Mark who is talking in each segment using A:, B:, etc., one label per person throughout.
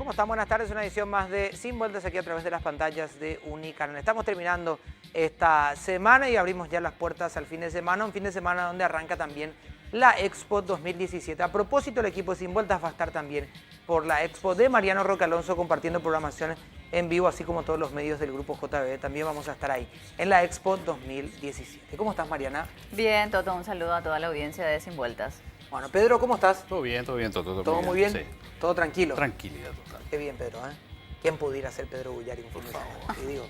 A: ¿Cómo están? Buenas tardes, una edición más de Sin Vueltas aquí a través de las pantallas de Unicanal. Estamos terminando esta semana y abrimos ya las puertas al fin de semana, un fin de semana donde arranca también la Expo 2017. A propósito, el equipo de Sin Vueltas va a estar también por la Expo de Mariano Roque Alonso compartiendo programación en vivo, así como todos los medios del Grupo JB. También vamos a estar ahí en la Expo 2017. ¿Cómo estás, Mariana?
B: Bien, Toto, un saludo a toda la audiencia de Sin Vueltas.
A: Bueno, Pedro, ¿cómo estás?
C: Todo bien, Todo
A: ¿Todo muy bien?
C: Sí.
A: ¿Todo tranquilo?
C: Tranquilidad total.
A: Qué bien, Pedro, ¿eh? ¿Quién pudiera ser Pedro Bullari un fin de semana? Y digo,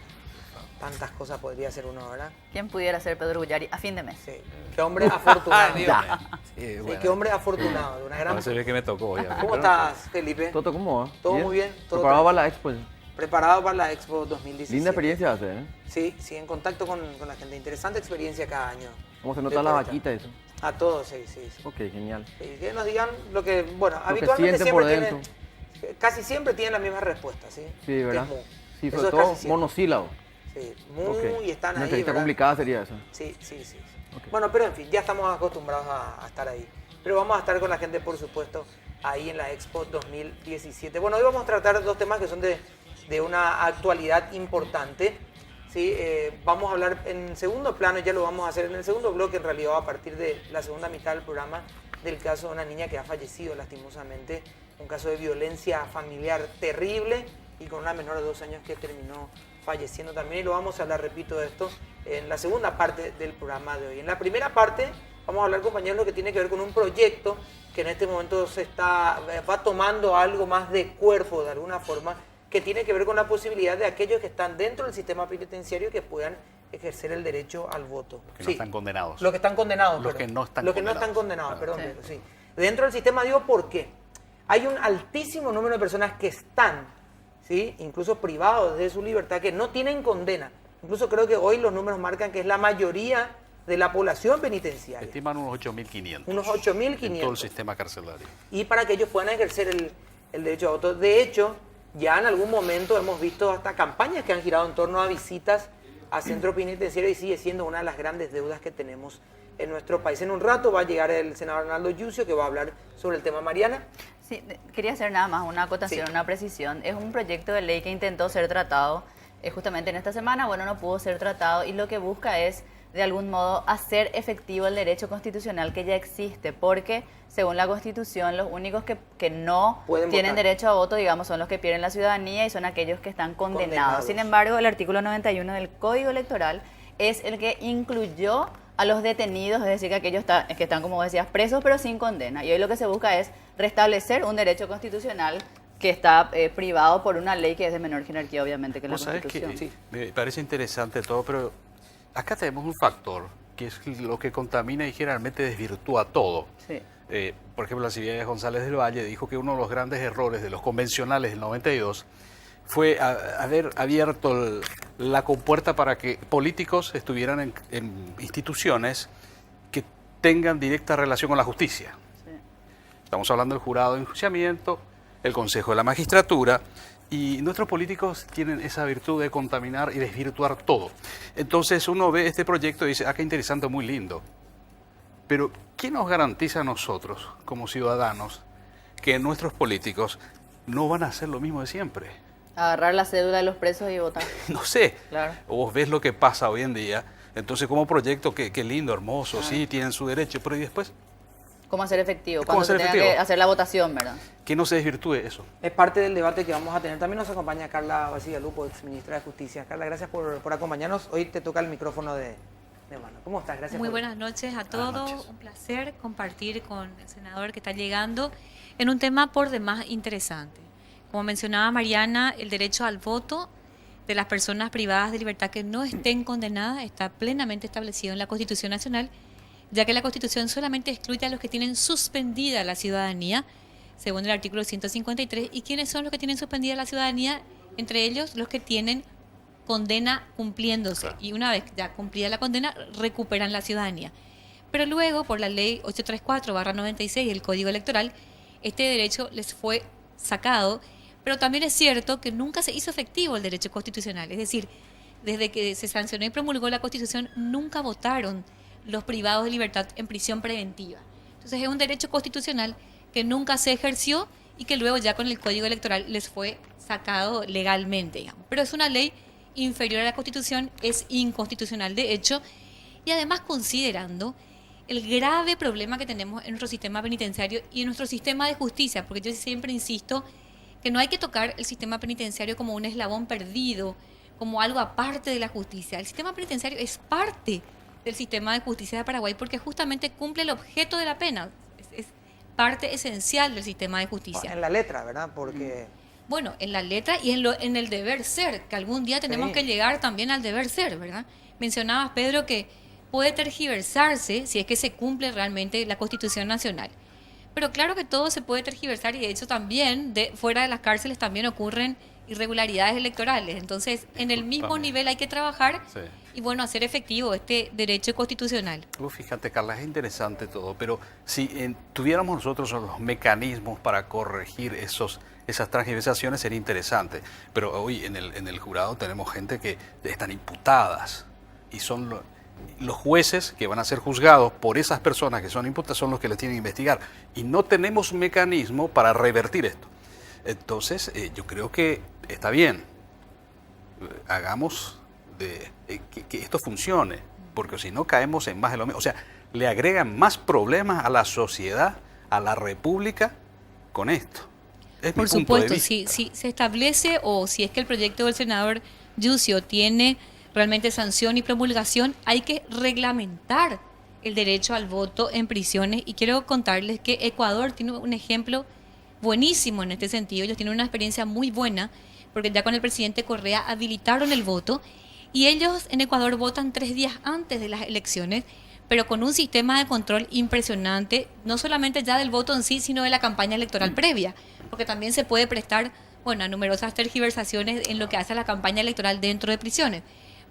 A: tantas cosas podría hacer uno, ¿verdad?
B: ¿Quién pudiera ser Pedro Bullari a fin de mes?
A: Sí. Qué hombre afortunado.
C: Sí,
A: Sí, qué hombre afortunado. De una gran...
C: No se ve que me tocó, obviamente.
A: ¿Cómo estás, Felipe?
D: Toto, ¿cómo va?
A: ¿Todo muy bien? ¿Todo
D: Preparado
A: tranquilo?
D: para la expo.
A: Preparado para la Expo 2017.
D: Linda experiencia va a ser, ¿eh?
A: Sí, sí, en contacto con la gente. Interesante experiencia cada año.
D: ¿Cómo se nota la vaquita eso?
A: A todos, sí, sí. Sí.
D: Ok, genial.
A: Sí, que nos digan lo que, bueno,
D: Lo que
A: habitualmente
D: sienten por
A: siempre
D: dentro.
A: casi siempre tienen la misma respuesta, ¿sí?
D: Sí,
A: Que
D: ¿verdad?
A: es mu.
D: Sí,
A: Eso
D: sobre
A: es
D: todo
A: casi siempre.
D: monosílabo.
A: Sí, mu
D: Ok.
A: y están
D: Una
A: ahí,
D: entrevista
A: ¿verdad?
D: complicada sería esa.
A: Sí, sí, sí.
D: Ok.
A: Bueno, pero en fin, ya estamos acostumbrados a estar ahí. Pero vamos a estar con la gente, por supuesto, ahí en la Expo 2017. Bueno, hoy vamos a tratar dos temas que son de una actualidad importante. ¿Sí? Vamos a hablar en segundo plano, ya lo vamos a hacer en el segundo bloque, en realidad a partir de la segunda mitad del programa, del caso de una niña que ha fallecido lastimosamente, un caso de violencia familiar terrible y con una menor de 2 años que terminó falleciendo también. Y lo vamos a hablar, repito, de esto en la segunda parte del programa de hoy. En la primera parte vamos a hablar, compañeros, lo que tiene que ver con un proyecto que en este momento va tomando algo más de cuerpo de alguna forma, que tiene que ver con la posibilidad de aquellos que están dentro del sistema penitenciario que puedan ejercer el derecho al voto.
C: Los que no están condenados.
A: Los que están condenados.
C: Los
A: perdón.
C: que no están
A: Los que no
C: condenados.
A: están condenados, perdón,
B: Sí.
A: Pedro, sí. Dentro del sistema, digo, ¿por qué? Hay un altísimo número de personas que están, ¿sí? Incluso privados de su libertad, que no tienen condena. Incluso creo que hoy los números marcan que es la mayoría de la población penitenciaria.
C: Estiman unos 8.500.
A: Unos 8.500.
C: En todo el sistema carcelario.
A: Y para que ellos puedan ejercer el derecho a voto. De hecho, ya en algún momento hemos visto hasta campañas que han girado en torno a visitas a centros penitenciarios y sigue siendo una de las grandes deudas que tenemos en nuestro país. En un rato va a llegar el senador Arnaldo Yucio, que va a hablar sobre el tema. Mariana.
B: Sí, quería hacer nada más una acotación,
A: Sí.
B: una precisión. Es un proyecto de ley que intentó ser tratado justamente en esta semana, bueno, no pudo ser tratado y lo que busca es, de algún modo, hacer efectivo el derecho constitucional que ya existe, porque según la Constitución, los únicos que no
A: Pueden
B: tienen
A: votar.
B: derecho a voto, digamos, son los que pierden la ciudadanía y son aquellos que están condenados.
A: Condenados.
B: Sin embargo, el artículo 91 del Código Electoral es el que incluyó a los detenidos, es decir, que aquellos que están, como decías, presos pero sin condena. Y hoy lo que se busca es restablecer un derecho constitucional que está privado por una ley que es de menor jerarquía, obviamente, que la
C: Vos sabés
B: Constitución.
C: que
A: Sí.
C: me parece interesante todo, pero acá tenemos un factor que es lo que contamina y generalmente desvirtúa todo.
B: Sí.
C: Por ejemplo, la Silvia González del Valle dijo que uno de los grandes errores de los convencionales del 92 fue haber abierto la compuerta para que políticos estuvieran en instituciones que tengan directa relación con la justicia.
B: Sí.
C: Estamos hablando del jurado de enjuiciamiento, el Consejo de la Magistratura, y nuestros políticos tienen esa virtud de contaminar y desvirtuar todo. Entonces uno ve este proyecto y dice, qué interesante, muy lindo. Pero, ¿qué nos garantiza a nosotros, como ciudadanos, que nuestros políticos no van a hacer lo mismo de siempre?
B: Agarrar la cédula de los presos y votar.
C: No sé.
B: Claro.
C: Vos ves lo que pasa hoy en día. Entonces, como proyecto, qué lindo, hermoso, sí, tienen su derecho. Pero ¿y después?
B: ¿Cómo hacer efectivo?
C: ¿Cómo
B: Cuando se
C: hacer
B: tenga
C: efectivo?
B: que hacer la votación, ¿verdad?
C: Que no se desvirtúe eso.
A: Es parte del debate que vamos a tener. También nos acompaña Carla Basigalupo, ex ministra de Justicia. Carla, gracias por acompañarnos. Hoy te toca el micrófono de mano. ¿Cómo estás? Gracias.
E: Muy
A: por-
E: buenas noches a todos.
C: noches.
E: Un placer compartir con el senador que está llegando en un tema por demás interesante. Como mencionaba Mariana, el derecho al voto de las personas privadas de libertad que no estén condenadas está plenamente establecido en la Constitución Nacional, ya que la Constitución solamente excluye a los que tienen suspendida la ciudadanía, según el artículo 153. ¿Y quiénes son los que tienen suspendida la ciudadanía? Entre ellos, los que tienen condena cumpliéndose.
C: Claro.
E: Y una vez ya cumplida la condena, recuperan la ciudadanía. Pero luego, por la ley 834/96 del Código Electoral, este derecho les fue sacado, pero también es cierto que nunca se hizo efectivo el derecho constitucional. Es decir, desde que se sancionó y promulgó la Constitución, nunca votaron los privados de libertad en prisión preventiva. Entonces es un derecho constitucional que nunca se ejerció y que luego ya con el Código Electoral les fue sacado legalmente, digamos. Pero es una ley inferior a la Constitución, es inconstitucional de hecho, y además considerando el grave problema que tenemos en nuestro sistema penitenciario y en nuestro sistema de justicia, porque yo siempre insisto que no hay que tocar el sistema penitenciario como un eslabón perdido, como algo aparte de la justicia. El sistema penitenciario es parte del sistema de justicia de Paraguay porque justamente cumple el objeto de la pena, es parte esencial del sistema de justicia.
A: En la letra, ¿verdad? Porque...
E: Bueno, en la letra y en el deber ser, que algún día tenemos que llegar también al deber ser, ¿verdad? Mencionabas, Pedro, que puede tergiversarse si es que se cumple realmente la Constitución Nacional. Pero claro que todo se puede tergiversar y de hecho también fuera de las cárceles también ocurren irregularidades electorales. Entonces, en el mismo nivel hay que trabajar y bueno, hacer efectivo este derecho constitucional.
C: Fíjate, Carla, es interesante todo, pero si tuviéramos nosotros los mecanismos para corregir esas transgiversaciones sería interesante. Pero hoy en el jurado tenemos gente que están imputadas y son los jueces que van a ser juzgados por esas personas que son imputadas son los que les tienen que investigar. Y no tenemos un mecanismo para revertir esto. Entonces, yo creo que está bien. Hagamos que esto funcione, porque si no caemos en más de lo mismo. O sea, le agregan más problemas a la sociedad, a la república, con esto. Es
E: Por
C: mi punto de
E: supuesto,
C: vista.
E: si se establece o si es que el proyecto del senador Yucio tiene realmente sanción y promulgación, hay que reglamentar el derecho al voto en prisiones. Y quiero contarles que Ecuador tiene un ejemplo buenísimo en este sentido. Ellos tienen una experiencia muy buena porque ya con el presidente Correa habilitaron el voto y ellos en Ecuador votan 3 días antes de las elecciones, pero con un sistema de control impresionante, no solamente ya del voto en sí, sino de la campaña electoral previa, porque también se puede prestar, bueno, a numerosas tergiversaciones en lo que hace a la campaña electoral dentro de prisiones.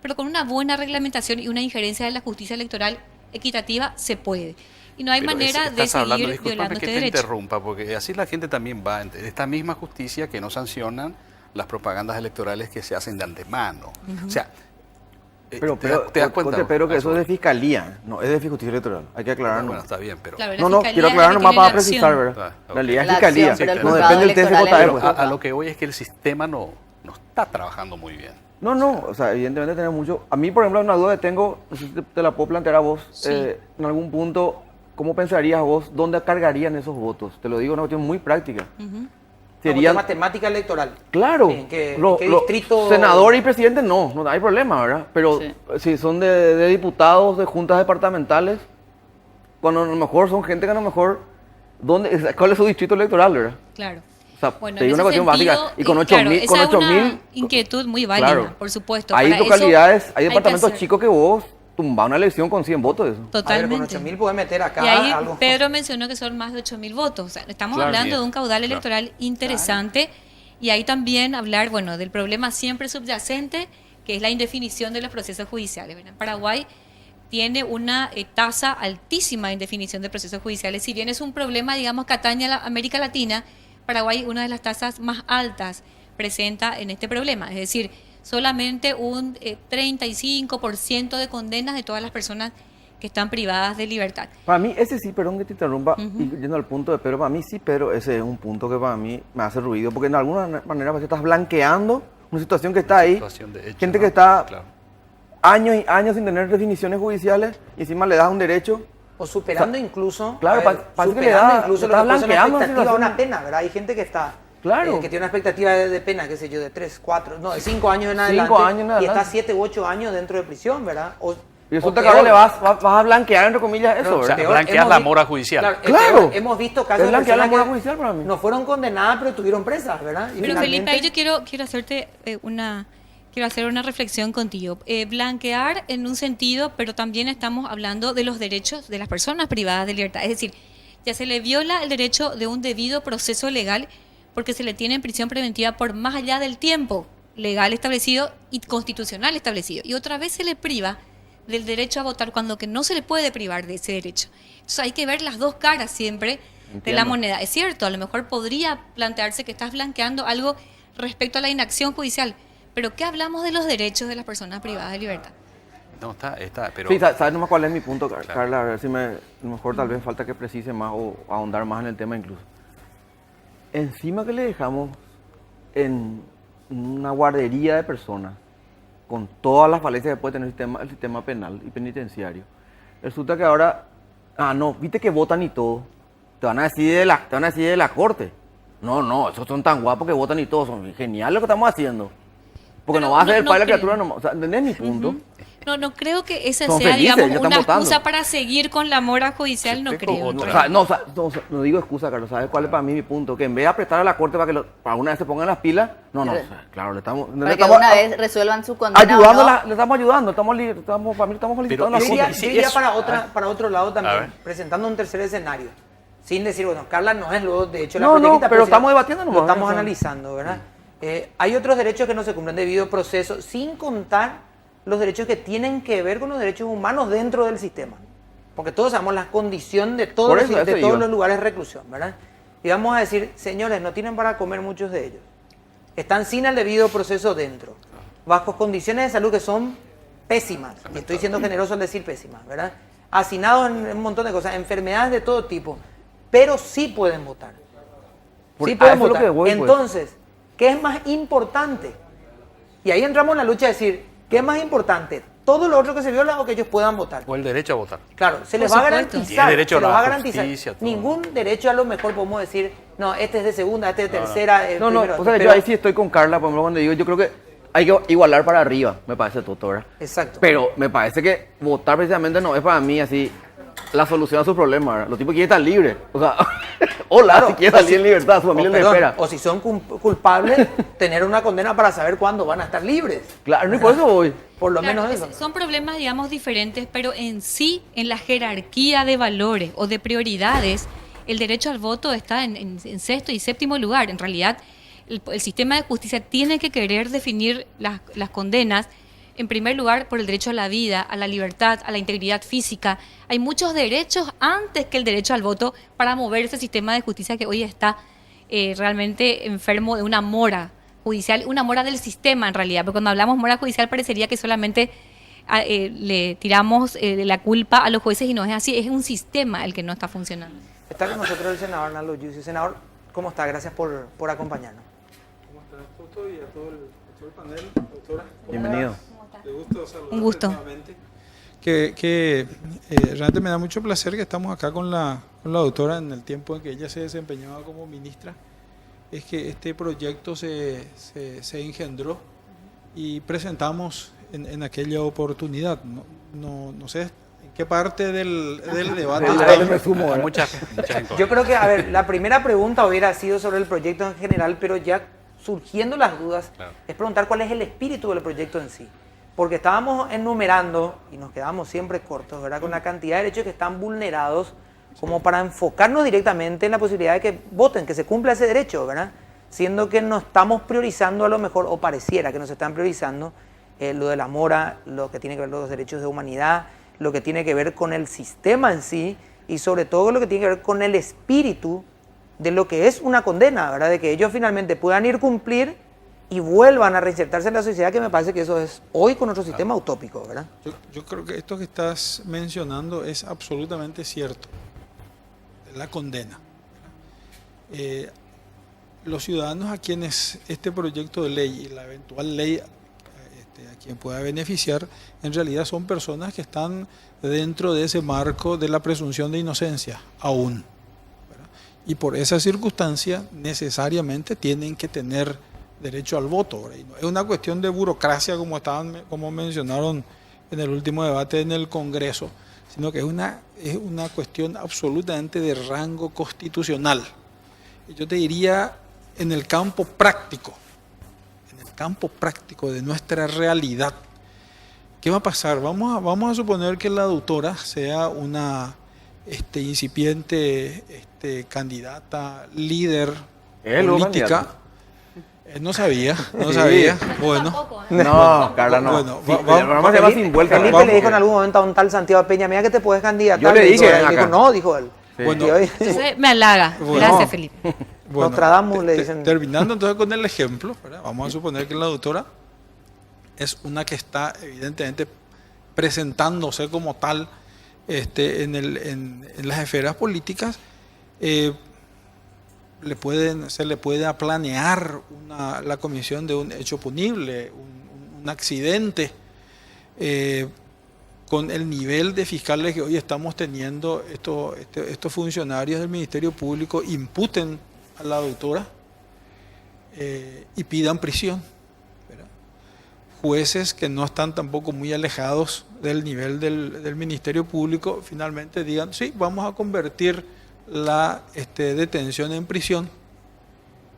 E: Pero con una buena reglamentación y una injerencia de la justicia electoral equitativa se puede. Y no hay
C: Pero
E: manera de seguir
C: discúlpame
E: violando
C: que
E: este
C: te
E: derecho.
C: interrumpa, porque así la gente también va, esta misma justicia que no sancionan las propagandas electorales que se hacen de antemano. O sea,
D: Pero,
C: ¿te das cuenta?
D: pero que eso es de fiscalía, no es de justicia electoral. Hay que aclararlo.
C: Bueno, está bien, pero...
E: Claro, la
D: No,
E: fiscalía
D: quiero
E: es la
D: aclarar
E: que
D: nomás
E: tiene
D: para
E: la acción.
D: precisar, ¿verdad?
C: Ah, ok.
D: La realidad es
B: La
D: fiscalía.
B: acción, pero el
D: No
B: juzgado
D: depende del
B: electoral
D: TSJ.
B: es
D: pues.
C: A lo que voy es que el sistema no está trabajando muy bien.
D: No, o sea, evidentemente tenemos mucho. A mí, por ejemplo, una duda que tengo, no sé si te la puedo plantear a vos.
E: Sí.
D: En algún punto, ¿cómo pensarías vos dónde cargarían esos votos? Te lo digo, una cuestión muy práctica.
A: Sería matemática electoral.
D: Claro,
A: ¿En qué distrito?
D: senador y presidente no hay problema, ¿verdad? Pero
B: Sí.
D: si son de diputados, de juntas departamentales, cuando a lo mejor son gente que a lo mejor, ¿cuál es su distrito electoral, verdad?
E: Claro.
D: O sea,
E: Bueno,
D: te
E: en
D: digo una
E: ese
D: cuestión básica,
E: sentido,
D: y con
E: claro,
D: 8.000, con
E: esa es una
D: 8.000...
E: inquietud muy válida,
D: Claro.
E: por supuesto.
D: Hay
E: Para eso
D: localidades, hay
E: que
D: departamentos
E: hacer-
D: chicos que vos tumbás una elección con 100 votos. Eso.
A: A ver, con
E: Totalmente.
A: 8.000 puedes meter acá
E: Y ahí
A: algo.
E: Pedro mencionó que son más de 8.000 votos. O sea, estamos
C: Claro,
E: hablando
C: bien.
E: de un caudal
C: Claro.
E: electoral interesante. Y ahí también hablar, bueno, del problema siempre subyacente, que es la indefinición de los procesos judiciales. ¿Verdad? Paraguay tiene una tasa altísima de indefinición de procesos judiciales. Si bien es un problema, digamos, que atañe a la América Latina, Paraguay una de las tasas más altas presenta en este problema. Es decir, solamente un 35% de condenas de todas las personas que están privadas de libertad.
D: Para mí, ese sí, perdón que te interrumpa, y yendo al punto de Pedro, para mí sí, pero ese es un punto que para mí me hace ruido, porque de alguna manera pues, estás blanqueando una situación que está ahí,
C: Situación de hecho,
D: gente
C: ¿no?
D: que está
C: Claro.
D: años y años sin tener definiciones judiciales, y encima le das un derecho.
A: O superando incluso,
D: claro,
A: a ver,
D: parece que le
A: superando
D: da-
A: incluso
D: le
A: lo
D: está
A: que puede ser una
D: blanqueando la
A: expectativa a una
D: situación.
A: pena, ¿verdad? Hay gente que está,
D: Claro.
A: que tiene una expectativa de pena, qué sé yo, de 3, 4, no, de 5 años en adelante.
D: 5 años en
A: Y
D: adelante.
A: está 7 u 8 años dentro de prisión, ¿verdad?
D: Y resulta
A: o
D: que ahora
A: peor.
D: le vas a blanquear, entre comillas, eso,
A: No,
D: ¿verdad?
C: sea, blanquear la mora judicial.
D: Claro.
A: peor. Hemos visto casos
D: Es
A: de
D: blanquear la
A: personas
D: mora
A: que
D: judicial para mí.
A: no fueron condenadas, pero tuvieron presas, ¿verdad? Y
E: Pero Felipe,
A: finalmente-
E: ahí yo quiero hacerte quiero hacer una reflexión contigo. Blanquear en un sentido, pero también estamos hablando de los derechos de las personas privadas de libertad. Es decir, ya se le viola el derecho de un debido proceso legal porque se le tiene en prisión preventiva por más allá del tiempo legal establecido y constitucional establecido. Y otra vez se le priva del derecho a votar cuando que no se le puede privar de ese derecho. Entonces hay que ver las dos caras siempre de la
D: Entiendo.
E: moneda. Es cierto, a lo mejor podría plantearse que estás blanqueando algo respecto a la inacción judicial, pero ¿qué hablamos de los derechos de las personas privadas de libertad?
C: No, está, pero...
D: Sí, ¿sabes nomás cuál es mi punto, Carla? A ver si a lo mejor tal vez falta que precise más o ahondar más en el tema incluso. encima que le dejamos en una guardería de personas, con todas las falencias que puede tener el sistema penal y penitenciario, resulta que ahora, no, viste que votan y todo, te van a decir de la corte. No, esos son tan guapos que votan y todo, son genial lo que estamos haciendo. Porque
E: Pero
D: no va a ser el
E: no
D: padre de la
E: creo.
D: criatura, no, o sea, ¿entendés mi punto?
E: No creo que esa
D: Son
E: sea,
D: felices,
E: digamos,
D: ya están
E: una
D: votando.
E: excusa para seguir con la mora judicial, no creo.
D: No digo excusa, Carlos. ¿Sabes cuál es para mí mi punto? Que en vez de apretar a la corte para una vez se pongan las pilas, o sea, claro, le estamos...
B: Para que una vez resuelvan su condena.
D: ayudándola,
B: ¿O no?
D: le estamos ayudando, para mí le estamos felicitando la
A: Yo diría,
D: corte.
A: yo diría
C: eso-
A: para otro lado
C: A
A: también,
C: ver.
A: presentando un tercer escenario. Sin decir, bueno, Carla no es luego, de hecho, la
D: No,
A: proyecta,
D: pero
A: si
D: estamos
A: la-
D: debatiendo nomás,
A: Lo estamos
D: o sea.
A: analizando, ¿verdad? Hay otros derechos que no se cumplen debido a proceso, sin contar los derechos que tienen que ver con los derechos humanos dentro del sistema. Porque todos sabemos la condición de todos,
D: Por
A: los,
D: eso,
A: de
D: eso
A: todos
D: iba.
A: los lugares de reclusión, ¿verdad? Y vamos a decir, señores, no tienen para comer muchos de ellos. Están sin el debido proceso dentro, bajo condiciones de salud que son pésimas, y estoy siendo generoso al decir pésimas, ¿verdad? Hacinados en un montón de cosas, enfermedades de todo tipo, pero sí pueden votar. Sí pueden
D: eso es lo
A: votar.
D: que voy, pues.
A: Entonces, ¿qué es más importante? Y ahí entramos en la lucha de decir, ¿qué es más importante? ¿Todo lo otro que se viola o que ellos puedan votar?
C: O el derecho a votar.
A: Claro, se les
E: Por
A: va a
E: supuesto.
A: garantizar.
C: Tiene derecho
A: se
C: a
A: les
C: la
A: va a garantizar.
C: justicia, todo.
A: Ningún derecho a lo mejor podemos decir, no, este es de segunda, este es de tercera.
D: No,
A: primero,
D: o sea,
A: pero-
D: yo ahí sí estoy con Carla, por ejemplo, cuando digo, yo creo que hay que igualar para arriba, me parece todo, ¿verdad?
A: Exacto.
D: Pero me parece que votar precisamente no es para mí así la solución a sus problemas, ¿verdad? Los tipos quieren estar libres, o sea, hola,
A: Claro,
D: si quieren
A: o
D: salir en libertad, su familia
A: o,
D: le
A: perdón,
D: espera.
A: o si son culpables, tener una condena para saber cuándo van a estar libres.
D: Claro, no, y por eso voy.
A: Por lo
E: Claro,
A: menos eso.
E: son problemas, digamos, diferentes, pero en sí, en la jerarquía de valores o de prioridades, el derecho al voto está en sexto y séptimo lugar. En realidad, el sistema de justicia tiene que querer definir las condenas, en primer lugar, por el derecho a la vida, a la libertad, a la integridad física. Hay muchos derechos antes que el derecho al voto para mover ese sistema de justicia que hoy está realmente enfermo de una mora judicial, una mora del sistema en realidad, porque cuando hablamos mora judicial parecería que solamente le tiramos la culpa a los jueces y no es así, es un sistema el que no está funcionando.
A: Está con nosotros el senador Arnaldo Yusi. Senador, ¿cómo está? Gracias por acompañarnos.
F: ¿Cómo estás, Toto? Y a todo el panel, doctora.
D: Bienvenido.
F: De gusto saludarte
E: Un gusto.
F: nuevamente. Realmente me da mucho placer que estamos acá con la doctora en el tiempo en que ella se desempeñaba como ministra. Es que este proyecto se engendró y presentamos en aquella oportunidad. No sé en qué parte del debate
D: Ahí
F: estamos.
D: me sumo,
C: Hay
D: ¿verdad?
C: muchas cosas.
A: Yo creo que, a ver, la primera pregunta hubiera sido sobre el proyecto en general, pero ya surgiendo las dudas,
C: Claro.
A: es preguntar cuál es el espíritu del proyecto en sí. Porque estábamos enumerando, y nos quedamos siempre cortos, ¿verdad? Con la cantidad de derechos que están vulnerados, como para enfocarnos directamente en la posibilidad de que voten, que se cumpla ese derecho, ¿verdad? Siendo que no estamos priorizando a lo mejor, o pareciera que nos están priorizando, lo de la mora, lo que tiene que ver con los derechos de humanidad, lo que tiene que ver con el sistema en sí, y sobre todo lo que tiene que ver con el espíritu de lo que es una condena, ¿verdad? De que ellos finalmente puedan ir cumplir y vuelvan a reinsertarse en la sociedad, que me parece que eso es hoy con nuestro sistema utópico, ¿verdad?
F: Yo creo que esto que estás mencionando es absolutamente cierto. La condena. Los ciudadanos a quienes este proyecto de ley y la eventual ley a quien pueda beneficiar, en realidad son personas que están dentro de ese marco de la presunción de inocencia, aún. ¿Verdad? Y por esa circunstancia necesariamente tienen que tener derecho al voto. ¿Verdad? Y no es una cuestión de burocracia como mencionaron en el último debate en el Congreso, sino que es una cuestión absolutamente de rango constitucional. Y yo te diría, en el campo práctico de nuestra realidad, ¿qué va a pasar? Vamos a suponer que la doctora sea una incipiente candidata, líder política. No sabía. Bueno.
D: No, Carla, no.
F: Bueno,
D: Sí, el programa se llama Sin Vuelta.
A: Felipe
F: Vamos.
A: le dijo en algún momento a un tal Santiago Peña, mira que te puedes candidatar.
D: Yo le dije,
A: dijo, él.
D: ven
A: Dijo,
D: acá.
A: no, dijo él.
D: Sí.
F: Bueno,
A: Y hoy-
E: Entonces me halaga.
F: Bueno.
E: Gracias, Felipe.
A: Nostradamus le dicen.
F: Terminando entonces con el ejemplo, ¿verdad? Vamos a suponer que la doctora es una que está evidentemente presentándose como tal en las esferas políticas. se le pueda planear la comisión de un hecho punible, un accidente, con el nivel de fiscales que hoy estamos teniendo, estos funcionarios del Ministerio Público imputen a la doctora y pidan prisión, ¿verdad? Jueces que no están tampoco muy alejados del nivel del Ministerio Público finalmente digan, sí, vamos a convertir la detención en prisión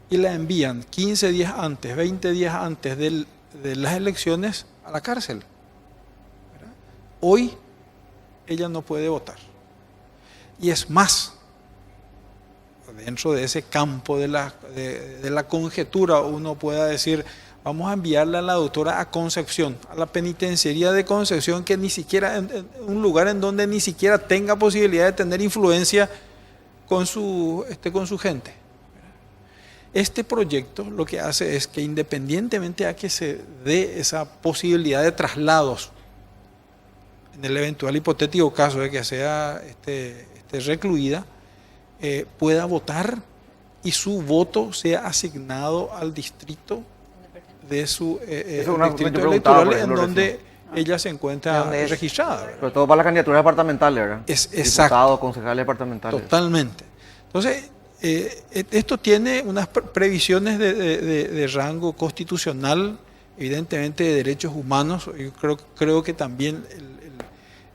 F: y la envían 15 días antes, 20 días antes de las elecciones a la cárcel. ¿Verdad? Hoy ella no puede votar. Y es más, dentro de ese campo de la conjetura, uno pueda decir, vamos a enviarle a la doctora a Concepción, a la penitenciaría de Concepción, que ni siquiera, en un lugar en donde ni siquiera tenga posibilidad de tener influencia con su gente. Este proyecto lo que hace es que, independientemente a que se dé esa posibilidad de traslados, en el eventual hipotético caso de que sea recluida, pueda votar y su voto sea asignado al distrito de su distrito electoral en donde ella se encuentra registrada.
D: Sobre todo para las candidaturas departamentales, ¿verdad?
F: Exacto.
D: Diputados, concejales departamentales.
F: Totalmente. Entonces, esto tiene unas previsiones de rango constitucional, evidentemente de derechos humanos. Yo creo que también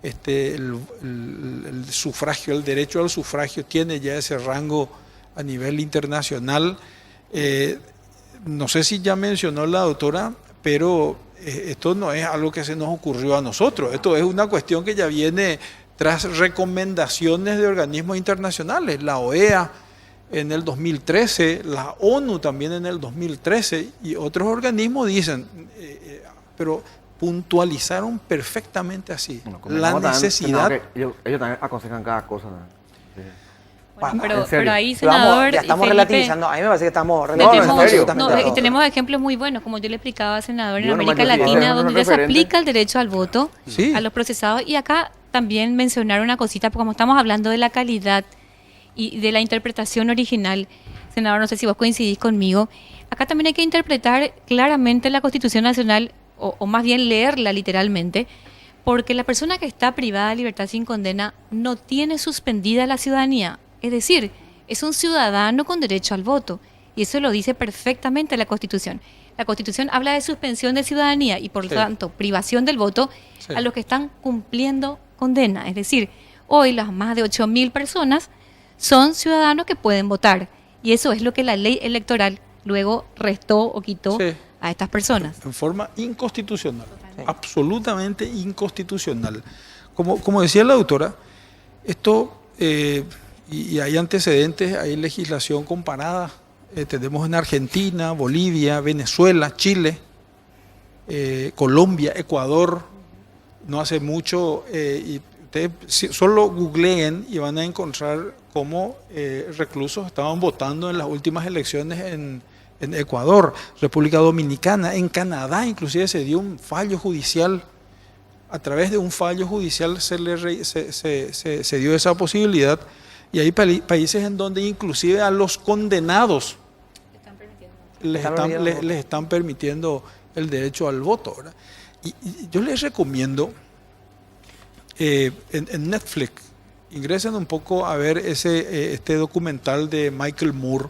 F: el sufragio, el derecho al sufragio tiene ya ese rango a nivel internacional. No sé si ya mencionó la doctora, pero esto no es algo que se nos ocurrió a nosotros. Esto es una cuestión que ya viene tras recomendaciones de organismos internacionales, la OEA en el 2013, la ONU también en el 2013, y otros organismos dicen, pero puntualizaron perfectamente así la necesidad.
D: Ellos también aconsejan cada cosa, ¿no? Sí.
E: Bueno, pero ahí, senador,
A: ya estamos
E: Felipe,
A: relativizando. A mí me parece que estamos relativizando.
E: y tenemos ejemplos muy buenos, como yo le explicaba, senador, en
D: Yo
E: América
D: nomás
E: Latina, donde ya se
D: referente.
E: aplica el derecho al voto
F: Sí.
E: a los procesados. Y acá también mencionar una cosita, porque como estamos hablando de la calidad y de la interpretación original, senador, no sé si vos coincidís conmigo, acá también hay que interpretar claramente la Constitución Nacional, o más bien leerla literalmente, porque la persona que está privada de libertad sin condena no tiene suspendida la ciudadanía. Es decir, es un ciudadano con derecho al voto. Y eso lo dice perfectamente la Constitución. La Constitución habla de suspensión de ciudadanía y, por lo tanto, privación del voto a los que están cumpliendo condena. Es decir, hoy las más de 8.000 personas son ciudadanos que pueden votar. Y eso es lo que la ley electoral luego restó o quitó a estas personas.
F: En forma inconstitucional, absolutamente inconstitucional. Como decía la doctora, esto, y hay antecedentes, hay legislación comparada. Tenemos en Argentina, Bolivia, Venezuela, Chile, Colombia, Ecuador, no hace mucho, y ustedes solo googleen y van a encontrar cómo reclusos estaban votando en las últimas elecciones en Ecuador, República Dominicana, en Canadá inclusive se dio un fallo judicial, a través de un fallo judicial se dio esa posibilidad, y hay países en donde inclusive a los condenados les están permitiendo el derecho al voto, ¿verdad? Y yo les recomiendo en Netflix, ingresen un poco a ver este documental de Michael Moore,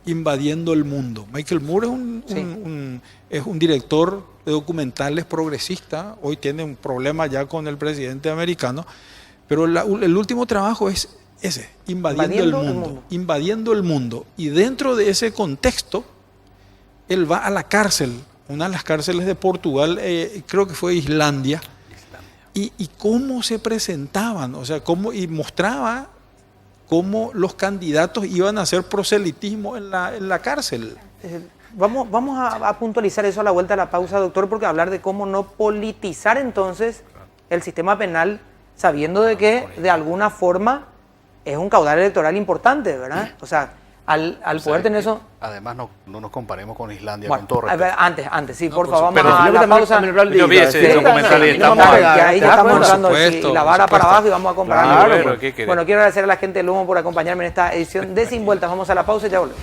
F: Invadiendo el Mundo. Michael Moore es un director de documentales progresista, hoy tiene un problema ya con el presidente americano, pero el último trabajo es ese, Invadiendo el Mundo. Y dentro de ese contexto, él va a la cárcel, una de las cárceles de Portugal, creo que fue Islandia, y cómo se presentaban, o sea, y mostraba cómo los candidatos iban a hacer proselitismo en la cárcel.
A: Vamos a puntualizar eso a la vuelta de la pausa, doctor, porque hablar de cómo no politizar entonces el sistema penal, sabiendo de que de alguna forma es un caudal electoral importante, ¿verdad? O sea, al
C: O sea,
A: poder tener
C: que
A: eso...
C: Además, no nos comparemos con Islandia,
A: Bueno,
C: con todo
A: a ver,
C: respeto.
A: antes, sí,
C: No,
A: por
C: por
A: favor,
C: supuesto.
A: vamos a la pausa.
C: Yo vi ese documental y estamos...
A: Ya ahí ya estamos
F: Por
A: entrando
F: supuesto,
A: la vara
F: por
A: para
F: supuesto.
A: abajo y vamos a comparar.
C: Claro,
A: Bueno,
C: bueno, ¿qué querés?
A: bueno, quiero agradecer a la gente de Lumo por acompañarme en esta edición de Sin Vueltas. Vamos a la pausa y ya volvemos.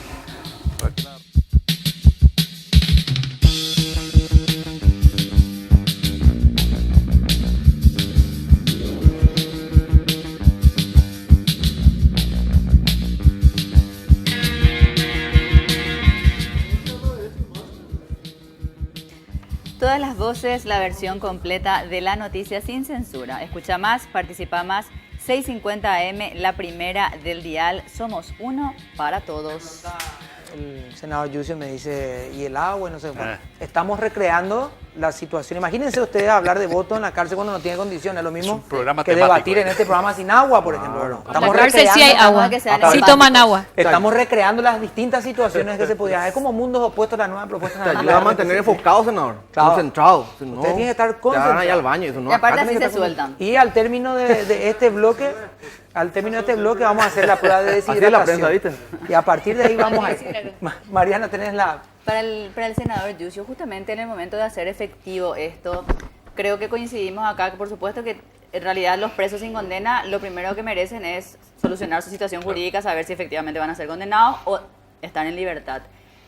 B: Todas las voces, la versión completa de la noticia sin censura. Escucha más, participa más. 650 AM, la primera del dial. Somos uno para todos.
A: El senador Yucio me dice, y el agua, y no sé. Bueno, estamos recreando la situación. Imagínense ustedes hablar de voto en la cárcel cuando no tiene condiciones. Es lo mismo
C: un programa
A: que
C: temático,
A: debatir en este programa sin agua, por ejemplo. Bueno,
E: En la cárcel sí hay
A: recreando-
E: agua.
B: que sean
E: Sí
B: empáticos.
E: toman agua.
A: Estamos recreando las distintas situaciones que se podían. Es como mundos opuestos a la nueva propuesta.
D: Te ayuda a mantener enfocado, senador.
A: Claro.
D: Concentrado. Si no,
A: Usted tiene que estar
D: te van
A: concentrado.
D: ahí al baño. Eso no,
B: Y aparte
D: acá
B: así
D: tiene
B: se
D: que estar
B: sueltan.
A: Y al término de este bloque, vamos a hacer la prueba de
D: Así es la
A: deshidratación.
D: prensa, ¿viste?
A: Y a partir de ahí vamos a... Mariana, tenés la...
B: Para el senador Yucio, justamente en el momento de hacer efectivo esto, creo que coincidimos acá, que por supuesto que en realidad los presos sin condena lo primero que merecen es solucionar su situación jurídica, saber si efectivamente van a ser condenados o están en libertad.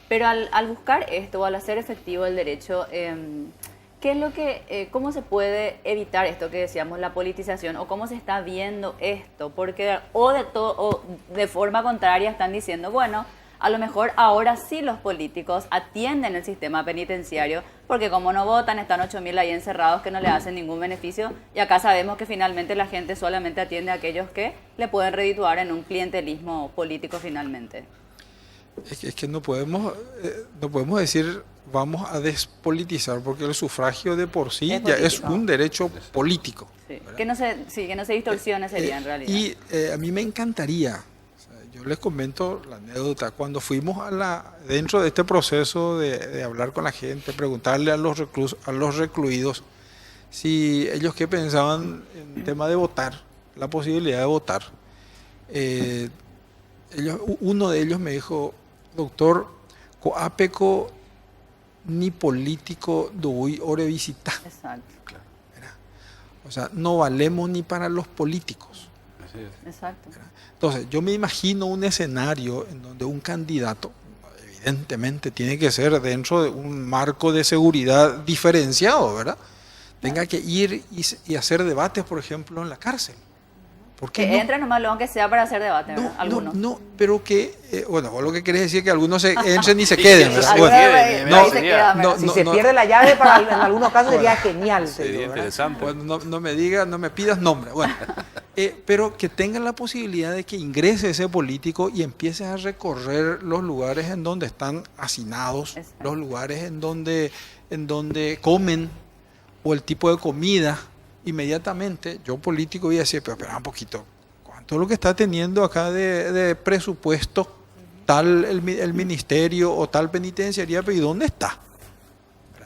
B: Pero al buscar esto o al hacer efectivo el derecho, ¿qué es lo que, cómo se puede evitar esto que decíamos, la politización, o cómo se está viendo esto? Porque o de forma contraria están diciendo, bueno, a lo mejor ahora sí los políticos atienden el sistema penitenciario, porque como no votan, están 8.000 ahí encerrados que no le hacen ningún beneficio, y acá sabemos que finalmente la gente solamente atiende a aquellos que le pueden redituar en un clientelismo político finalmente.
F: Es que no podemos decir vamos a despolitizar, porque el sufragio de por sí
B: Es
F: ya es
B: político.
F: un derecho político.
B: Sí. Que no se distorsione sería en realidad.
F: Y a mí me encantaría, o sea, yo les comento la anécdota, cuando fuimos dentro de este proceso de hablar con la gente, preguntarle a los recluidos si ellos qué pensaban en el tema de votar, la posibilidad de votar. Uno de ellos me dijo, doctor, coapeco ni político doy ore visita.
B: Exacto,
F: O sea, no valemos ni para los políticos.
C: Así es.
B: exacto.
F: Entonces, yo me imagino un escenario en donde un candidato, evidentemente tiene que ser dentro de un marco de seguridad diferenciado, ¿verdad? Tenga que ir y hacer debates, por ejemplo, en la cárcel. ¿Por qué
B: Que
F: no?
B: entren nomás, aunque sea para hacer debate, ¿verdad? Algunos.
F: No, pero que, bueno, vos lo que querés decir es que algunos se entren y se queden, ¿verdad?
B: Algunos
F: Bueno,
B: ahí
C: no,
B: se quedan, ¿verdad?
A: Si se pierde la llave, en algunos casos sería genial. te
C: Sería
A: digo, ¿verdad?
C: interesante.
F: bueno, no me digas, no me pidas nombre. Bueno, pero que tengan la posibilidad de que ingrese ese político y empiece a recorrer los lugares en donde están hacinados,
B: Exacto.
F: los lugares en donde comen o el tipo de comida. Inmediatamente yo político voy a decir, pero espera un poquito, ¿cuánto es lo que está teniendo acá de presupuesto tal el ministerio o tal penitenciaría? Pero ¿y dónde está?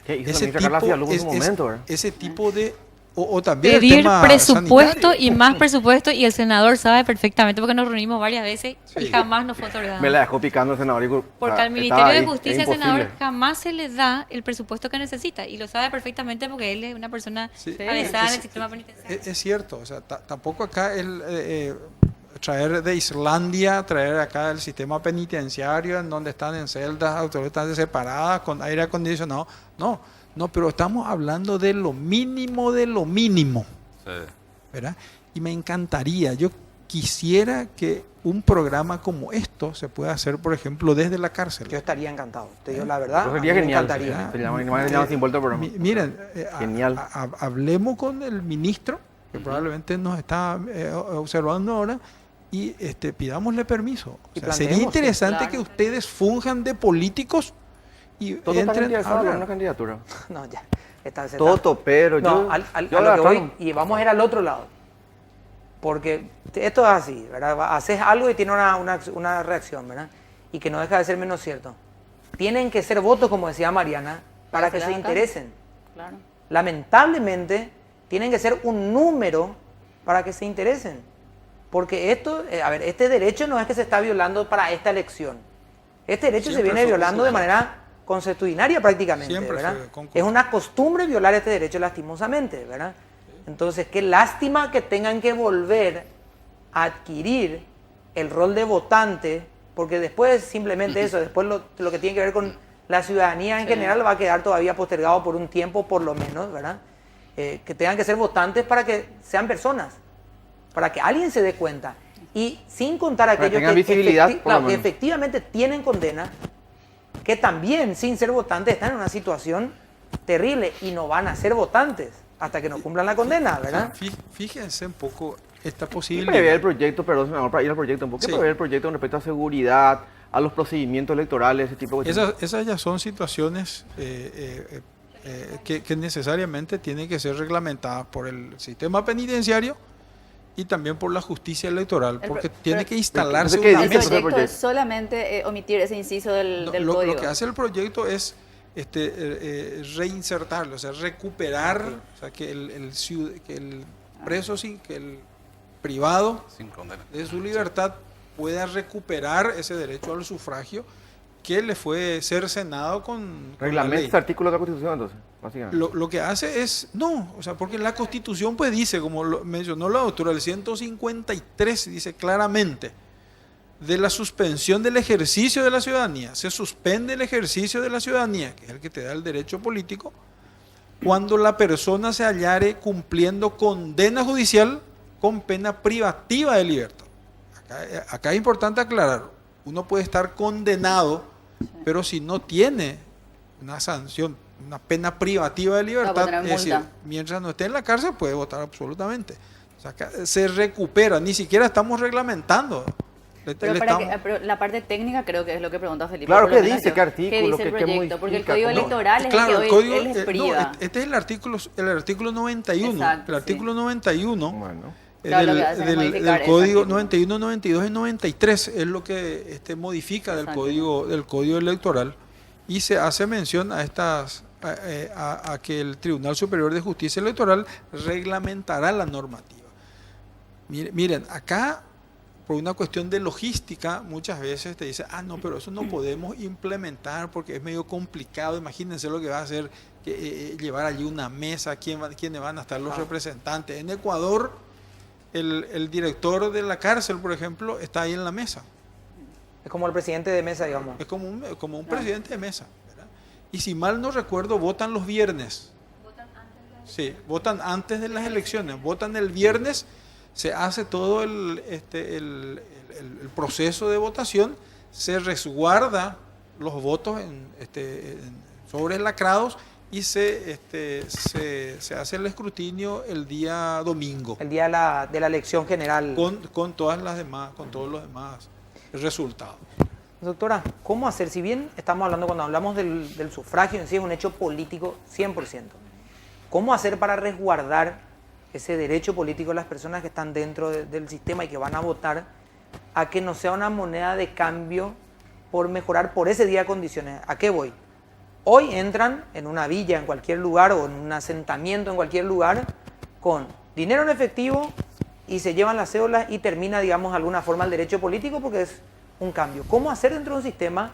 D: ¿Qué hizo también sacar la luz en un momento, verdad?
F: ese tipo de... O también el
E: Pedir
F: tema
E: presupuesto
F: sanitario.
E: y más presupuesto, y el senador sabe perfectamente porque nos reunimos varias veces y
F: Sí.
E: jamás nos fue otorgado.
D: Me la dejó picando el senador.
E: Porque al Ministerio de Justicia, senador, jamás se le da el presupuesto que necesita, y lo sabe perfectamente porque él es una persona
F: Sí.
E: avanzada en el
F: Es-
E: sistema penitenciario.
F: Es cierto, o sea, tampoco acá traer de Islandia, traer acá el sistema penitenciario en donde están en celdas absolutamente separadas, con aire acondicionado. No, pero estamos hablando de lo mínimo,
C: Sí.
F: ¿verdad? Y me encantaría, yo quisiera que un programa como esto se pueda hacer, por ejemplo, desde la cárcel.
A: Yo estaría encantado. Te digo la verdad.
D: Eso
A: a mí
D: sería
A: me
D: genial.
A: encantaría.
D: Se llama sin vuelta el programa.
F: Miren,
D: Genial.
F: hablemos con el ministro, que probablemente nos está observando ahora, y pidámosle permiso.
A: Y
F: O sea, sería
A: planteemos,
F: interesante
B: claro.
F: que ustedes funjan de políticos y
D: Todo está
F: entren a
D: interesado en
F: hablar.
D: una candidatura.
A: No, ya.
D: Todo topero.
A: No,
D: yo
A: a lo
D: la
A: que voy,
D: verdad,
A: y vamos a ir al otro lado. Porque esto es así, ¿verdad? Haces algo y tiene una reacción, ¿verdad? Y que no deja de ser menos cierto. Tienen que ser votos, como decía Mariana, para que se interesen.
B: Claro.
A: Lamentablemente, tienen que ser un número para que se interesen. Porque esto, a ver, este derecho no es que se está violando para esta elección. Este derecho se
F: Siempre
A: viene
F: fue
A: violando de
F: constitucional.
A: manera consuetudinaria prácticamente,
F: Siempre
A: ¿verdad?
F: fue con
A: Es una costumbre violar este derecho lastimosamente, ¿verdad? Entonces, qué lástima que tengan que volver a adquirir el rol de votante, porque después simplemente eso, después lo que tiene que ver con la ciudadanía en general va a quedar todavía postergado por un tiempo por lo menos, ¿verdad? Que tengan que ser votantes para que sean personas, para que alguien se dé cuenta. Y sin contar aquellos
D: tengan
A: que,
D: visibilidad, por lo
A: claro, que
D: menos.
A: efectivamente tienen condena, que también sin ser votantes están en una situación terrible y no van a ser votantes hasta que no cumplan la condena, ¿verdad?
F: Fíjense un poco esta
D: ¿Qué
F: posibilidad.
D: prevé el proyecto, perdón, senador, para ir al proyecto un poco? ¿Qué
F: Sí.
D: prevé el proyecto con respecto a seguridad, a los procedimientos electorales, ese tipo de cosas?
F: Esas ya son situaciones que necesariamente tienen que ser reglamentadas por el sistema penitenciario y también por la justicia electoral, porque tiene que instalarse
D: Entonces, ¿qué
F: una
B: El
D: dice
F: mesa.
B: proyecto
D: proyecto?
B: es solamente omitir ese inciso del
F: Lo
B: código.
F: que hace el proyecto es reinsertarlo, o sea, recuperar, o sea, que que el preso, que el privado
C: Sin condena.
F: de su libertad pueda recuperar ese derecho al sufragio que le fue cercenado con la
D: Reglamento
F: ley.
D: este artículo de la Constitución, entonces, básicamente.
F: Lo que hace es, no, o sea, porque la Constitución pues dice, como lo mencionó la doctora, el 153 dice claramente, de la suspensión del ejercicio de la ciudadanía, se suspende el ejercicio de la ciudadanía, que es el que te da el derecho político, cuando la persona se hallare cumpliendo condena judicial con pena privativa de libertad. Acá es importante aclarar, uno puede estar condenado, pero si no tiene una sanción, una pena privativa de libertad,
B: tener
F: es decir,
B: multa.
F: mientras no esté en la cárcel puede votar absolutamente. O sea, acá se recupera, ni siquiera estamos reglamentando.
B: Pero la parte técnica creo que es lo que pregunta Felipe.
D: Claro,
B: por lo
D: ¿qué
B: menos
D: dice?
B: yo.
D: ¿Qué artículo?
B: dice el
D: ¿Qué
B: proyecto? Porque el
D: modifica?
B: código
D: ¿Cómo?
B: electoral es
F: Claro,
B: el
F: el
B: que
F: código,
B: hoy él les priva.
F: este es el artículo 91.
B: Exacto,
F: el artículo 91
D: Bueno.
B: Claro, lo que hacen es
F: del
B: modificar ese
F: código
B: artículo.
F: 91, 92 y 93 es lo que modifica del
B: Exacto.
F: código electoral y se hace mención a a que el Tribunal Superior de Justicia Electoral reglamentará la normativa. Miren, acá por una cuestión de logística muchas veces te dicen, no, pero eso no podemos implementar porque es medio complicado. Imagínense lo que va a hacer llevar allí una mesa, quiénes van a estar los representantes. En Ecuador, el director de la cárcel, por ejemplo, está ahí en la mesa.
A: Es como el presidente de mesa, digamos.
F: Es como un presidente de mesa, ¿verdad? Y si mal no recuerdo, votan los viernes. Sí, votan antes de las elecciones. Votan el viernes, se hace todo el proceso de votación, se resguarda los votos en sobres lacrados y se hace el escrutinio el día domingo
A: El día de la elección general.
F: con todos los demás resultados.
A: Doctora, ¿cómo hacer? Si bien estamos hablando, cuando hablamos del sufragio en sí, es un hecho político 100%. ¿Cómo hacer para resguardar ese derecho político de las personas que están dentro del sistema y que van a votar, a que no sea una moneda de cambio por mejorar por ese día de condiciones? ¿A qué voy? Hoy entran en una villa en cualquier lugar o en un asentamiento en cualquier lugar con dinero en efectivo y se llevan las cédulas y termina, digamos, de alguna forma el derecho político porque es un cambio. ¿Cómo hacer dentro de un sistema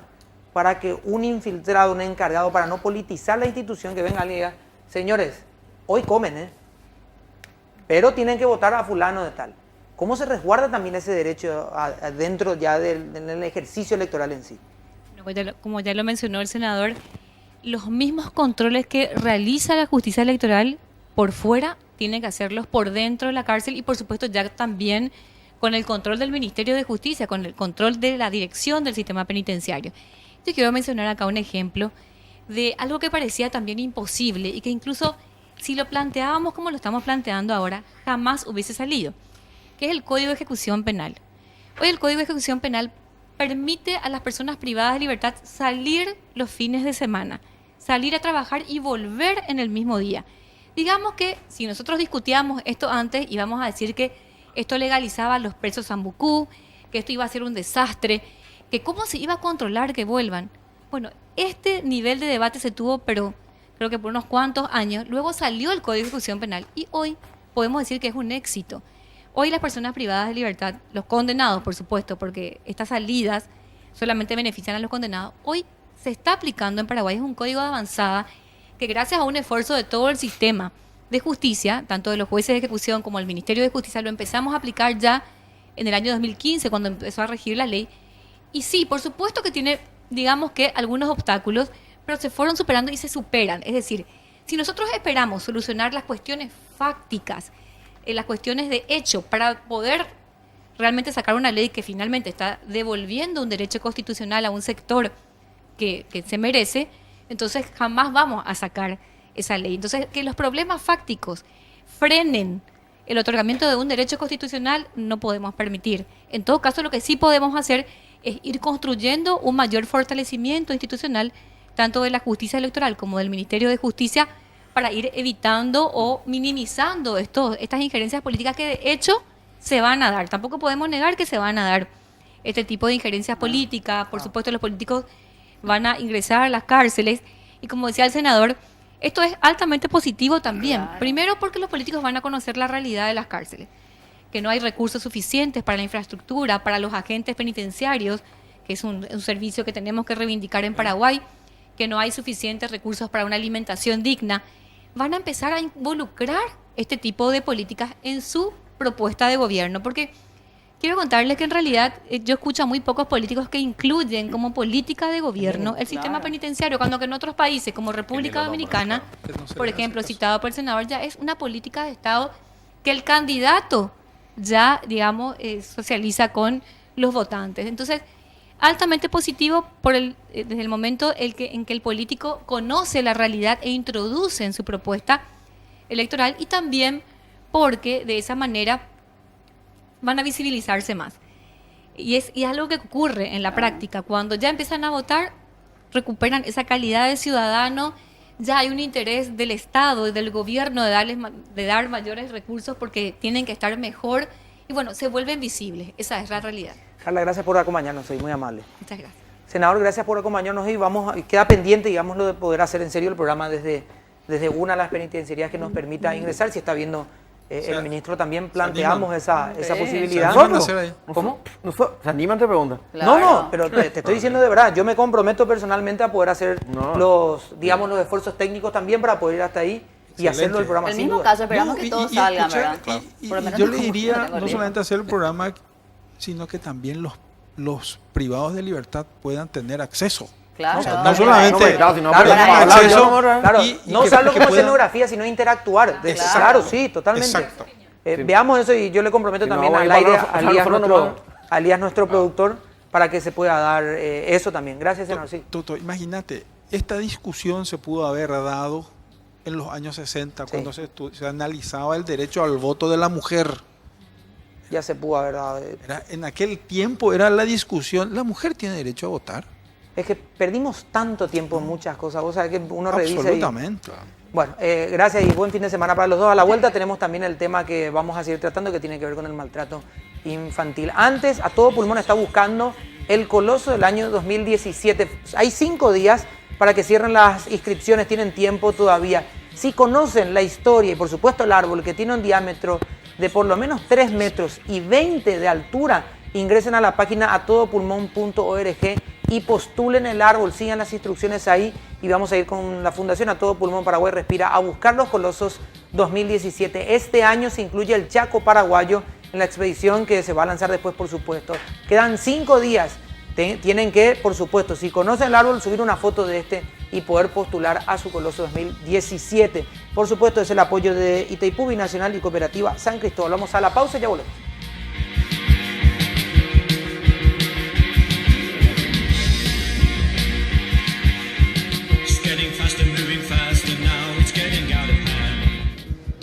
A: para que un infiltrado, un encargado, para no politizar la institución, que venga alguien y diga, señores, hoy comen, pero tienen que votar a fulano de tal? ¿Cómo se resguarda también ese derecho dentro ya del ejercicio electoral en sí?
E: Como ya lo mencionó el senador, los mismos controles que realiza la justicia electoral por fuera tienen que hacerlos por dentro de la cárcel y por supuesto ya también con el control del Ministerio de Justicia, con el control de la dirección del sistema penitenciario. Yo quiero mencionar acá un ejemplo de algo que parecía también imposible y que incluso si lo planteábamos como lo estamos planteando ahora, jamás hubiese salido, que es el Código de Ejecución Penal. Hoy el Código de Ejecución Penal permite a las personas privadas de libertad salir los fines de semana, salir a trabajar y volver en el mismo día. Digamos que si nosotros discutíamos esto antes, íbamos a decir que esto legalizaba a los presos sambucú, que esto iba a ser un desastre, que cómo se iba a controlar que vuelvan. Bueno, este nivel de debate se tuvo, pero creo que por unos cuantos años. Luego salió el Código de Ejecución Penal y hoy podemos decir que es un éxito, Hoy las personas privadas de libertad, los condenados, por supuesto, porque estas salidas solamente benefician a los condenados, hoy se está aplicando en Paraguay, es un código de avanzada que gracias a un esfuerzo de todo el sistema de justicia, tanto de los jueces de ejecución como el Ministerio de Justicia, lo empezamos a aplicar ya en el año 2015, cuando empezó a regir la ley. Y sí, por supuesto que tiene, digamos que algunos obstáculos, pero se fueron superando y se superan. Es decir, si nosotros esperamos solucionar las cuestiones fácticas, las cuestiones de hecho, para poder realmente sacar una ley que finalmente está devolviendo un derecho constitucional a un sector que se merece, entonces jamás vamos a sacar esa ley. Entonces, que los problemas fácticos frenen el otorgamiento de un derecho constitucional no podemos permitir. En todo caso, lo que sí podemos hacer es ir construyendo un mayor fortalecimiento institucional, tanto de la justicia electoral como del Ministerio de Justicia, para ir evitando o minimizando estas injerencias políticas que de hecho se van a dar. Tampoco podemos negar que se van a dar este tipo de injerencias políticas. Por supuesto, los políticos van a ingresar a las cárceles y, como decía el senador, esto es altamente positivo también.
B: Claro.
E: Primero porque los políticos van a conocer la realidad de las cárceles, que no hay recursos suficientes para la infraestructura, para los agentes penitenciarios, que es un servicio que tenemos que reivindicar en Paraguay, que no hay suficientes recursos para una alimentación digna. Van a empezar a involucrar este tipo de políticas en su propuesta de gobierno, porque quiero contarles que en realidad yo escucho a muy pocos políticos que incluyen como política de gobierno el sistema penitenciario, cuando que en otros países como República Dominicana, por ejemplo, citado por el senador, ya es una política de Estado que el candidato ya, digamos, socializa con los votantes. Entonces, altamente positivo desde el momento en que el político conoce la realidad e introduce en su propuesta electoral, y también porque de esa manera van a visibilizarse más. Y es algo que ocurre en la práctica. Cuando ya empiezan a votar, recuperan esa calidad de ciudadano, ya hay un interés del Estado y del gobierno de dar mayores recursos porque tienen que estar mejor y bueno, se vuelven visibles. Esa es la realidad.
A: Carla, gracias por acompañarnos, soy muy amable.
E: Muchas gracias.
A: Senador, gracias por acompañarnos y queda pendiente, digamos, lo de poder hacer en serio el programa desde una de las penitenciarías que nos permita ingresar. Si está viendo el ministro, también planteamos esa posibilidad.
F: ¿Se animan a hacer ahí?
A: ¿Cómo?
D: ¿Se animan? Te pregunta.
A: No, pero te estoy diciendo de verdad, yo me comprometo personalmente a poder hacer los esfuerzos técnicos también para poder ir hasta ahí y hacerlo el programa.
B: En el
A: sin
B: mismo
A: duda.
B: caso, esperamos que todos salgan, ¿verdad? Por lo menos
F: yo
B: no
F: le
B: como
F: diría,
B: tengo
F: no
B: riesgo.
F: solamente hacer el programa, sino que también los privados de libertad puedan tener acceso.
B: Claro.
F: O sea,
B: No,
F: no solamente
D: claro, sino
A: Claro,
D: para
A: claro,
F: acceso,
A: claro,
F: y
A: no
F: que-
A: usarlo
F: que
A: como
F: puedan-
A: escenografía, sino interactuar.
F: Exacto.
A: Claro, sí, totalmente.
F: Exacto.
A: Veamos eso y yo le comprometo
D: Si no,
A: también
D: vamos
A: al
D: a ir
A: aire,
D: para
A: a
D: nosotros
A: Elías, nuestro productor, para que se pueda dar eso también. Gracias, senador. Sí.
F: Toto, imagínate, esta discusión se pudo haber dado en los años 60,
A: Sí.
F: cuando se analizaba el derecho al voto de la mujer.
A: Ya se pudo haber dado.
F: En aquel tiempo era la discusión, ¿la mujer tiene derecho a votar?
A: Es que perdimos tanto tiempo en muchas cosas. Vos sabés que uno revisa y...
F: Absolutamente.
A: Bueno, gracias y buen fin de semana para los dos. A la vuelta tenemos también el tema que vamos a seguir tratando, que tiene que ver con el maltrato infantil. Antes, A Todo Pulmón está buscando el Coloso del año 2017. Hay 5 días para que cierren las inscripciones, tienen tiempo todavía. Si conocen la historia y por supuesto el árbol, que tiene un diámetro de por lo menos 3 metros y 20 de altura, ingresen a la página atodopulmón.org y postulen el árbol, sigan las instrucciones ahí y vamos a ir con la Fundación A Todo Pulmón Paraguay Respira a buscar los colosos 2017. Este año se incluye el Chaco paraguayo en la expedición que se va a lanzar después, por supuesto. Quedan 5 días. Tienen que, por supuesto, si conocen el árbol, subir una foto de este y poder postular a su Coloso 2017. Por supuesto, es el apoyo de Itaipú Binacional y Cooperativa San Cristóbal. Vamos a la pausa y ya volvemos.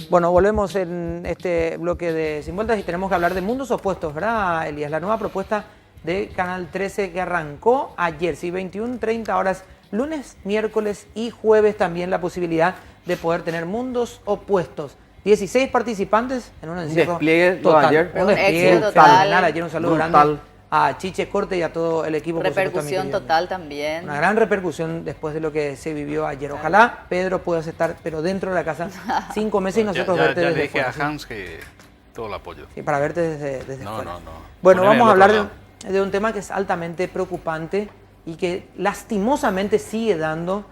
A: Bueno, volvemos en este bloque de Sin Vueltas y tenemos que hablar de mundos opuestos, ¿verdad, Elías? La nueva propuesta de Canal 13 que arrancó ayer, sí, 21:30 horas, lunes, miércoles y jueves también la posibilidad de poder tener mundos opuestos. 16 participantes en un encierro
D: despliegue lo de
A: total.
D: ayer.
A: Un
B: Un
A: despliegue
B: éxito
A: fenomenal.
B: total.
A: Ayer un saludo
D: Brutal.
A: grande a Chiche Corte y a todo el equipo. por supuesto,
B: Repercusión
A: también.
B: total también.
A: Una gran repercusión después de lo que se vivió ayer. Ojalá, Pedro, puedas estar, pero dentro de la casa 5 meses y nosotros verte
C: ya
A: desde
C: le dije
A: fuera,
C: a
A: ¿sí?
C: Hans que todo el apoyo.
A: Sí, para verte desde
C: No,
A: fuera.
C: no, no.
A: Bueno,
C: Poneme
A: vamos a
C: del
A: hablar
C: otro
A: de un tema que es altamente preocupante y que lastimosamente sigue dando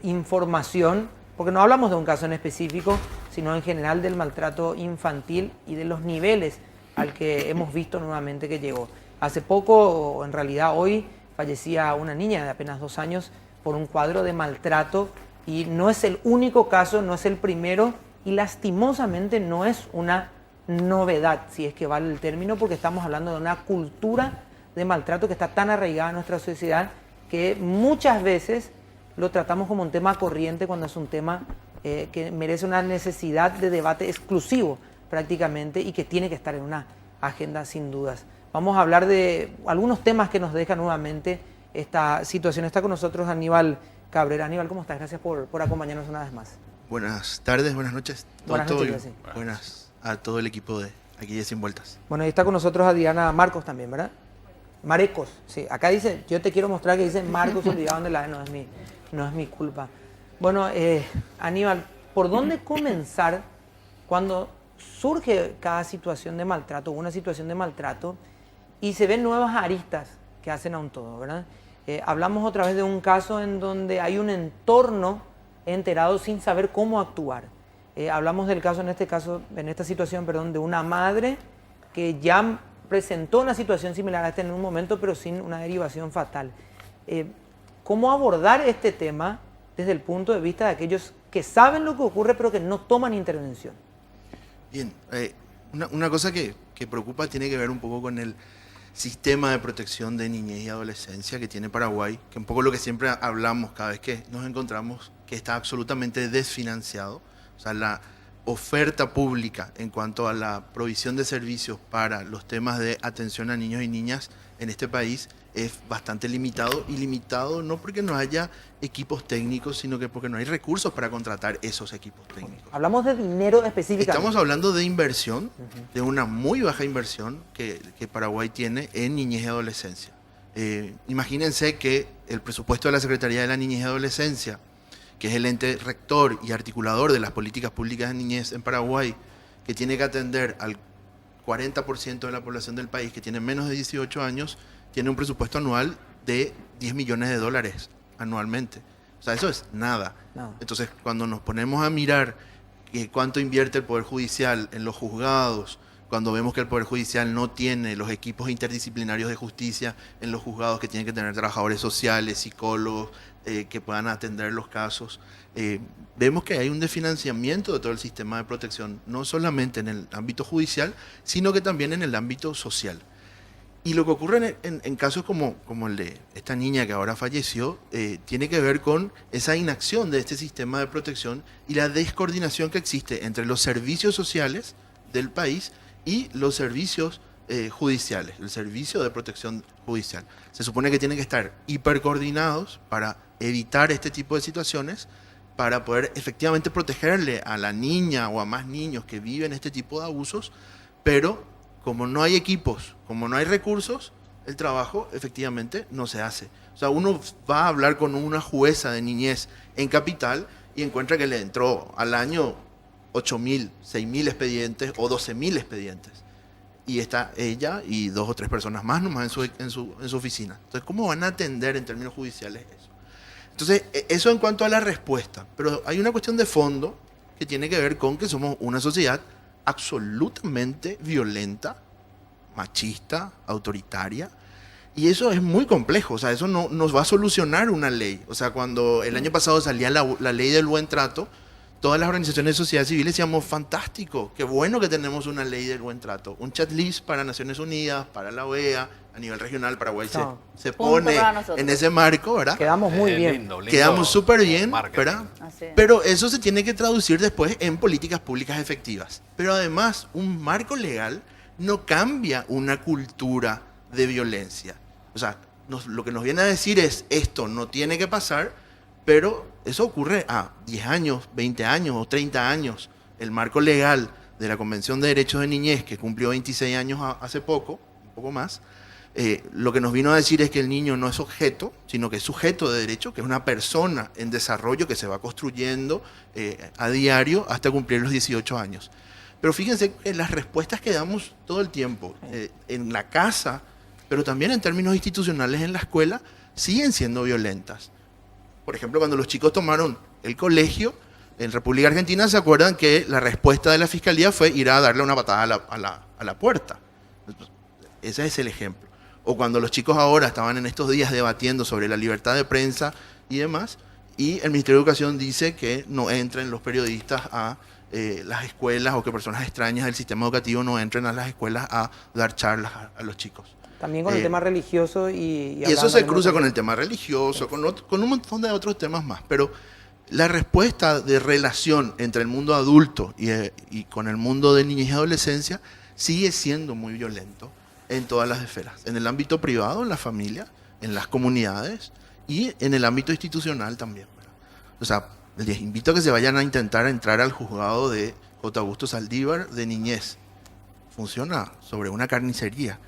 A: información, porque no hablamos de un caso en específico, sino en general del maltrato infantil y de los niveles al que hemos visto nuevamente que llegó. Hace poco, o en realidad hoy, fallecía una niña de apenas 2 años por un cuadro de maltrato y no es el único caso, no es el primero y lastimosamente no es una novedad, si es que vale el término, porque estamos hablando de una cultura de maltrato que está tan arraigada en nuestra sociedad que muchas veces lo tratamos como un tema corriente cuando es un tema que merece una necesidad de debate exclusivo prácticamente y que tiene que estar en una agenda sin dudas. Vamos a hablar de algunos temas que nos deja nuevamente esta situación. Está con nosotros Aníbal Cabrera. Aníbal, ¿cómo estás? Gracias por acompañarnos una vez más.
G: Buenas tardes, buenas noches.
A: Buenas
G: Todo
A: noches,
G: bien.
A: sí.
G: Buenas a todo el equipo de aquí de Sin Vueltas.
A: Bueno, y está con nosotros Adriana Marcos también, ¿verdad? Marecos, sí. Acá dice, yo te quiero mostrar que dice Marcos olvidado de la no es mi culpa. Bueno, Aníbal, ¿por dónde comenzar cuando surge cada situación de maltrato, una situación de maltrato, y se ven nuevas aristas que hacen a un todo, ¿verdad? Hablamos otra vez de un caso en donde hay un entorno enterado sin saber cómo actuar. Hablamos del caso, en esta situación, de una madre que ya presentó una situación similar a esta en un momento, pero sin una derivación fatal. ¿Cómo abordar este tema desde el punto de vista de aquellos que saben lo que ocurre, pero que no toman intervención?
G: Bien, una cosa que preocupa tiene que ver un poco con el sistema de protección de niñez y adolescencia que tiene Paraguay, que un poco lo que siempre hablamos cada vez que nos encontramos, que está absolutamente desfinanciado. O sea, la oferta pública en cuanto a la provisión de servicios para los temas de atención a niños y niñas en este país es bastante limitado, y limitado no porque no haya equipos técnicos, sino que porque no hay recursos para contratar esos equipos técnicos.
A: Hablamos de dinero específicamente.
G: Estamos hablando de inversión, de una muy baja inversión que Paraguay tiene en niñez y adolescencia. Imagínense que el presupuesto de la Secretaría de la Niñez y Adolescencia, que es el ente rector y articulador de las políticas públicas de niñez en Paraguay, que tiene que atender al 40% de la población del país que tiene menos de 18 años, tiene un presupuesto anual de $10 millones anualmente. O sea, eso es nada.
A: No.
G: Entonces, cuando nos ponemos a mirar cuánto invierte el Poder Judicial en los juzgados, cuando vemos que el Poder Judicial no tiene los equipos interdisciplinarios de justicia en los juzgados, que tienen que tener trabajadores sociales, psicólogos, que puedan atender los casos, vemos que hay un desfinanciamiento de todo el sistema de protección, no solamente en el ámbito judicial, sino que también en el ámbito social. Y lo que ocurre en casos como el de esta niña que ahora falleció, tiene que ver con esa inacción de este sistema de protección y la descoordinación que existe entre los servicios sociales del país y los servicios judiciales, el servicio de protección judicial. Se supone que tienen que estar hipercoordinados para evitar este tipo de situaciones, para poder efectivamente protegerle a la niña o a más niños que viven este tipo de abusos, pero como no hay equipos, como no hay recursos, el trabajo efectivamente no se hace. O sea, uno va a hablar con una jueza de niñez en Capital y encuentra que le entró al año 8.000, 6.000 expedientes o 12.000 expedientes. Y está ella y 2 o 3 personas más nomás en su oficina. Entonces, ¿cómo van a atender en términos judiciales eso? Entonces, eso en cuanto a la respuesta. Pero hay una cuestión de fondo que tiene que ver con que somos una sociedad absolutamente violenta, machista, autoritaria, y eso es muy complejo. O sea, eso no nos va a solucionar una ley. O sea, cuando el año pasado salía la ley del buen trato, todas las organizaciones de sociedad civil decíamos, fantástico, qué bueno que tenemos una ley del buen trato, un checklist para Naciones Unidas, para la OEA, a nivel regional. Paraguay se pone en ese marco, ¿verdad?
A: Quedamos muy bien.
C: Lindo
G: Quedamos súper bien,
C: marketing.
G: ¿verdad?
B: Así es.
G: Pero eso se tiene que traducir después en políticas públicas efectivas. Pero además, un marco legal no cambia una cultura de violencia. O sea, lo que nos viene a decir es, esto no tiene que pasar, pero eso ocurre a 10 años, 20 años o 30 años. El marco legal de la Convención de Derechos de Niñez, que cumplió 26 años hace poco, un poco más, lo que nos vino a decir es que el niño no es objeto, sino que es sujeto de derecho, que es una persona en desarrollo que se va construyendo a diario hasta cumplir los 18 años. Pero fíjense en las respuestas que damos todo el tiempo, en la casa, pero también en términos institucionales en la escuela, siguen siendo violentas. Por ejemplo, cuando los chicos tomaron el colegio, en República Argentina se acuerdan que la respuesta de la fiscalía fue ir a darle una patada a la puerta. Ese es el ejemplo. O cuando los chicos ahora estaban en estos días debatiendo sobre la libertad de prensa y demás, y el Ministerio de Educación dice que no entren los periodistas a las escuelas, o que personas extrañas del sistema educativo no entren a las escuelas a dar charlas a los chicos.
A: También con el tema religioso y
G: eso se cruza con el tema religioso, con un montón de otros temas más. Pero la respuesta de relación entre el mundo adulto y con el mundo de niñez y adolescencia sigue siendo muy violento en todas las esferas. En el ámbito privado, en la familia, en las comunidades y en el ámbito institucional también, ¿verdad? O sea, les invito a que se vayan a intentar entrar al juzgado de J. Augusto Saldívar de niñez. Funciona sobre una carnicería,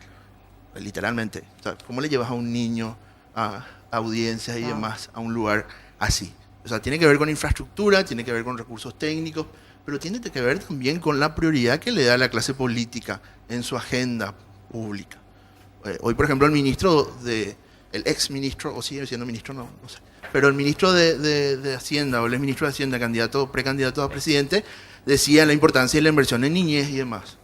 G: literalmente. O sea, ¿cómo le llevas a un niño a audiencias y demás a un lugar así? O sea, tiene que ver con infraestructura, tiene que ver con recursos técnicos, pero tiene que ver también con la prioridad que le da la clase política en su agenda pública. Hoy, por ejemplo, el ex ministro, o sigue siendo ministro, no sé, pero el ministro de Hacienda, o el ex ministro de Hacienda, precandidato a presidente, decía la importancia de la inversión en niñez y demás.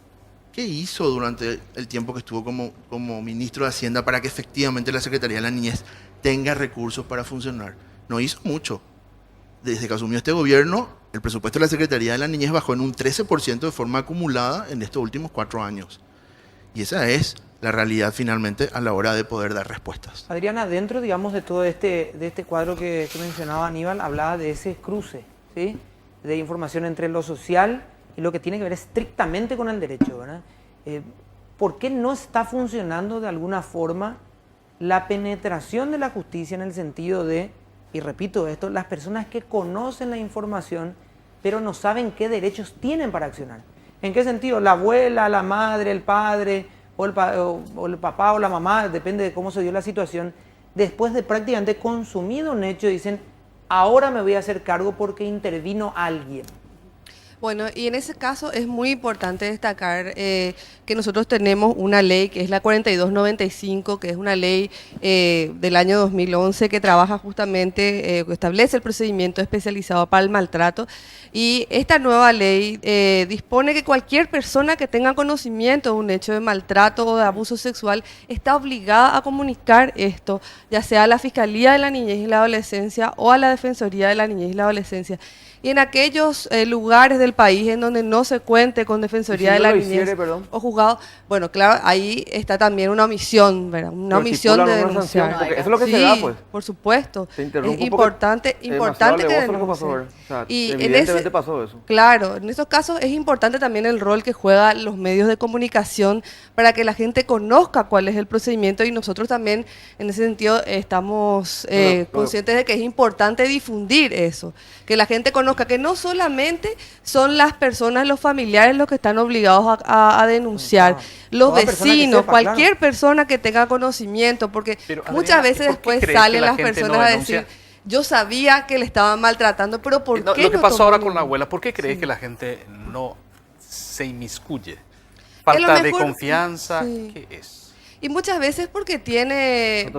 G: ¿Qué hizo durante el tiempo que estuvo como ministro de Hacienda para que efectivamente la Secretaría de la Niñez tenga recursos para funcionar? No hizo mucho. Desde que asumió este gobierno, el presupuesto de la Secretaría de la Niñez bajó en un 13% de forma acumulada en estos últimos 4 años. Y esa es la realidad finalmente a la hora de poder dar respuestas.
A: Adriana, dentro, digamos, de todo este cuadro que mencionaba Aníbal, hablaba de ese cruce, ¿sí?, de información entre lo social y lo que tiene que ver estrictamente con el derecho, ¿verdad? ¿Por qué no está funcionando de alguna forma la penetración de la justicia en el sentido de, y repito esto, las personas que conocen la información pero no saben qué derechos tienen para accionar? ¿En qué sentido? La abuela, la madre, el padre, o el papá o la mamá, depende de cómo se dio la situación, después de prácticamente consumido un hecho, dicen, ahora me voy a hacer cargo porque intervino alguien.
H: Bueno, y en ese caso es muy importante destacar que nosotros tenemos una ley que es la 4295, que es una ley del año 2011 que trabaja justamente, que establece el procedimiento especializado para el maltrato. Y esta nueva ley dispone que cualquier persona que tenga conocimiento de un hecho de maltrato o de abuso sexual está obligada a comunicar esto, ya sea a la Fiscalía de la Niñez y la Adolescencia o a la Defensoría de la Niñez y la Adolescencia. Y en aquellos lugares del país en donde no se cuente con Defensoría de la Niñez o juzgado, bueno, claro, ahí está también una omisión, ¿verdad? Una omisión de denunciar.
D: Porque eso es lo que se da, pues.
H: Por supuesto.
D: Te interrumpo
H: es importante que
D: denuncie. Y evidentemente pasó eso.
H: Claro, en esos casos es importante también el rol que juegan los medios de comunicación para que la gente conozca cuál es el procedimiento, y nosotros también en ese sentido estamos conscientes de que es importante difundir eso, que la gente conozca que no solamente son las personas, los familiares los que están obligados a denunciar, los vecinos, cualquier persona que tenga conocimiento, porque muchas veces después salen las personas a decir, yo sabía que le estaban maltratando, pero ¿por qué
C: lo que
H: no
C: pasó ahora
H: tomó
C: con la abuela, ¿por qué crees que la gente no se inmiscuye? ¿Falta de confianza? ¿Qué es?
H: Y muchas veces porque tiene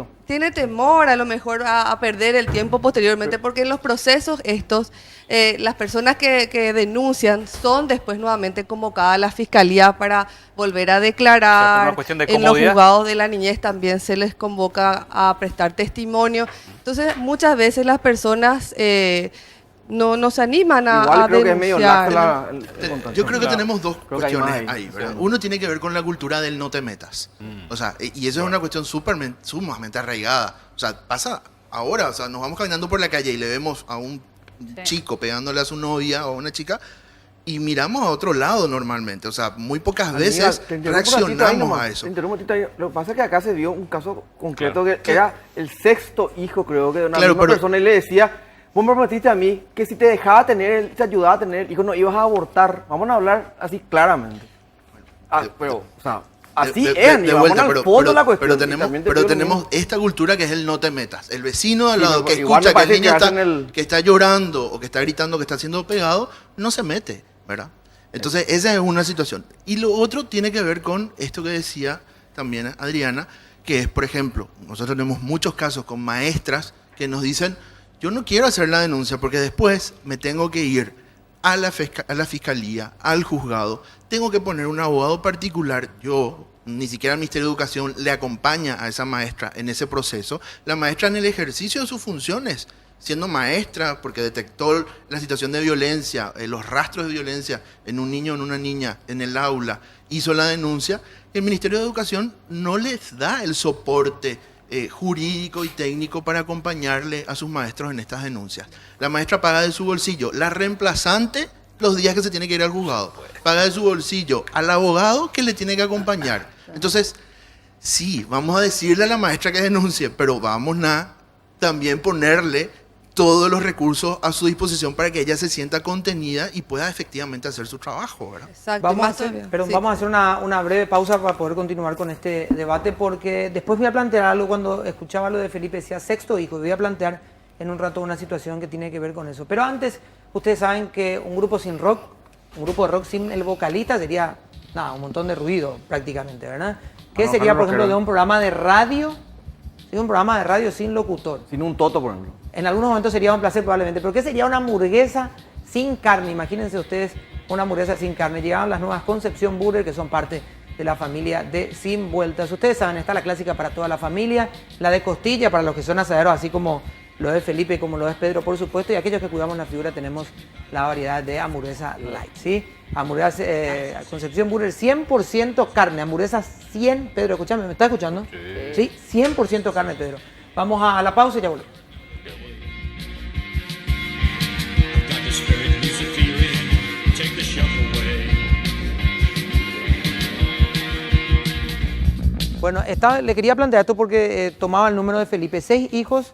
H: temor a lo mejor a perder el tiempo posteriormente, porque en los procesos estos, las personas que denuncian son después nuevamente convocadas a la fiscalía para volver a declarar.
C: Una cuestión de
H: en los
C: comodidad.
H: juzgados de la niñez también se les convoca a prestar testimonio. Entonces muchas veces las personas no se animan a
D: creo
H: denunciar.
D: Que es medio laxa
G: Yo creo que tenemos dos cuestiones
D: ahí,
G: ¿verdad? Uno tiene que ver con la cultura del no te metas. O sea, y eso es una cuestión sumamente arraigada. O sea, pasa ahora, o sea, nos vamos caminando por la calle y le vemos a un chico pegándole a su novia o a una chica y miramos a otro lado normalmente. O sea, muy pocas veces reaccionamos a eso.
D: Lo que pasa es que acá se dio un caso concreto que era el 6º hijo, creo que de una misma persona, y le decía: vos me prometiste a mí que si te dejaba tener, te ayudaba a tener el hijo, no ibas a abortar. Vamos a hablar así claramente. Pero, o sea, así es,
G: de vuelta, pero tenemos esta cultura que es el no te metas. El vecino de al lado que escucha que el niño que está llorando o que está gritando, que está siendo pegado, no se mete, ¿verdad? Entonces, esa es una situación. Y lo otro tiene que ver con esto que decía también Adriana, que es, por ejemplo, nosotros tenemos muchos casos con maestras que nos dicen, yo no quiero hacer la denuncia porque después me tengo que ir a la fiscalía, al juzgado, tengo que poner un abogado particular, yo, ni siquiera el Ministerio de Educación le acompaña a esa maestra en ese proceso, la maestra en el ejercicio de sus funciones, siendo maestra, porque detectó la situación de violencia, los rastros de violencia en un niño o en una niña en el aula, hizo la denuncia, el Ministerio de Educación no les da el soporte jurídico y técnico para acompañarle a sus maestros en estas denuncias. La maestra paga de su bolsillo, la reemplazante los días que se tiene que ir al juzgado, paga de su bolsillo al abogado que le tiene que acompañar. Entonces, sí, vamos a decirle a la maestra que denuncie, pero vamos a también ponerle todos los recursos a su disposición para que ella se sienta contenida y pueda efectivamente hacer su trabajo, ¿verdad?
H: Exacto.
A: Vamos a
H: más
A: hacer,
H: todavía.
A: pero
H: Sí.
A: vamos a hacer una breve pausa para poder continuar con este debate, porque después voy a plantear algo cuando escuchaba lo de Felipe, decía sexto hijo, y voy a plantear en un rato una situación que tiene que ver con eso. Pero antes, ustedes saben que un grupo sin rock, un grupo de rock sin el vocalista sería, nada, un montón de ruido prácticamente, ¿verdad? ¿Qué
D: no,
A: sería, por
D: rockero.
A: ejemplo, de un programa de radio? Sí, un programa de radio sin locutor.
D: Sin un toto, por ejemplo.
A: En algunos momentos sería un placer probablemente, pero ¿qué sería una hamburguesa sin carne? Imagínense ustedes una hamburguesa sin carne. Llegaron las nuevas Concepción Burger, que son parte de la familia de Sin Vueltas. Ustedes saben, está la clásica para toda la familia, la de costilla para los que son asaderos, así como lo es Felipe y como lo es Pedro, por supuesto, y aquellos que cuidamos la figura tenemos la variedad de hamburguesa light, ¿sí? Hamburguesa Concepción Burger 100% carne, hamburguesa 100, Pedro, escúchame, ¿me estás escuchando? Sí, 100% carne, Pedro. Vamos a la pausa y ya volvemos.
I: Got the spirit Luciferian, take the shock away.
A: Bueno, le quería plantear esto porque tomaba el número de Felipe, 6 hijos,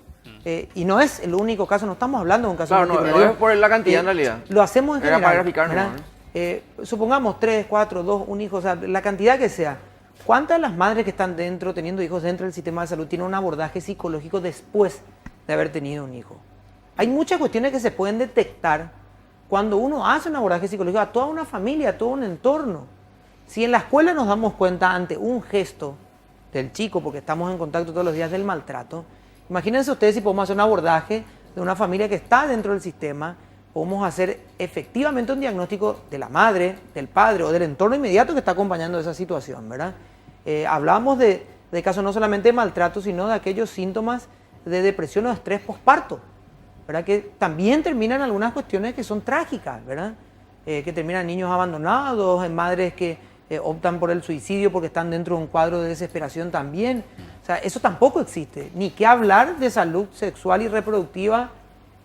A: y no es el único caso, no estamos hablando de un caso
D: Claro, no
A: particular.
D: es por la cantidad en realidad.
A: Lo hacemos en
D: Era para
A: general.
D: graficar
A: ¿verdad?
D: nomás,
A: Supongamos 3, 4, 2, un hijo, o sea, la cantidad que sea. ¿Cuántas de las madres que están dentro, teniendo hijos dentro del sistema de salud, tienen un abordaje psicológico después de haber tenido un hijo? Hay muchas cuestiones que se pueden detectar cuando uno hace un abordaje psicológico a toda una familia, a todo un entorno. Si en la escuela nos damos cuenta ante un gesto del chico, porque estamos en contacto todos los días del maltrato, imagínense ustedes si podemos hacer un abordaje de una familia que está dentro del sistema, podemos hacer efectivamente un diagnóstico de la madre, del padre o del entorno inmediato que está acompañando esa situación, ¿verdad? Hablábamos de casos no solamente de maltrato, sino de aquellos síntomas de depresión o de estrés postparto, ¿verdad? Que también terminan algunas cuestiones que son trágicas, ¿verdad? Que terminan niños abandonados, en madres que optan por el suicidio porque están dentro de un cuadro de desesperación también. O sea, eso tampoco existe. Ni qué hablar de salud sexual y reproductiva,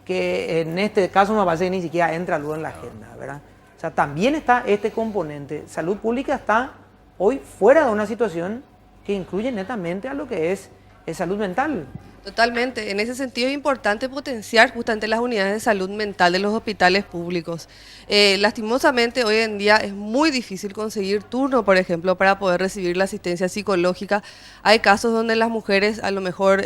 A: que en este caso me parece que ni siquiera entra luego en la agenda, ¿verdad? O sea, también está este componente. Salud pública está hoy fuera de una situación que incluye netamente a lo que es salud mental.
H: Totalmente. En ese sentido es importante potenciar justamente las unidades de salud mental de los hospitales públicos. Lastimosamente hoy en día es muy difícil conseguir turno, por ejemplo, para poder recibir la asistencia psicológica. Hay casos donde las mujeres a lo mejor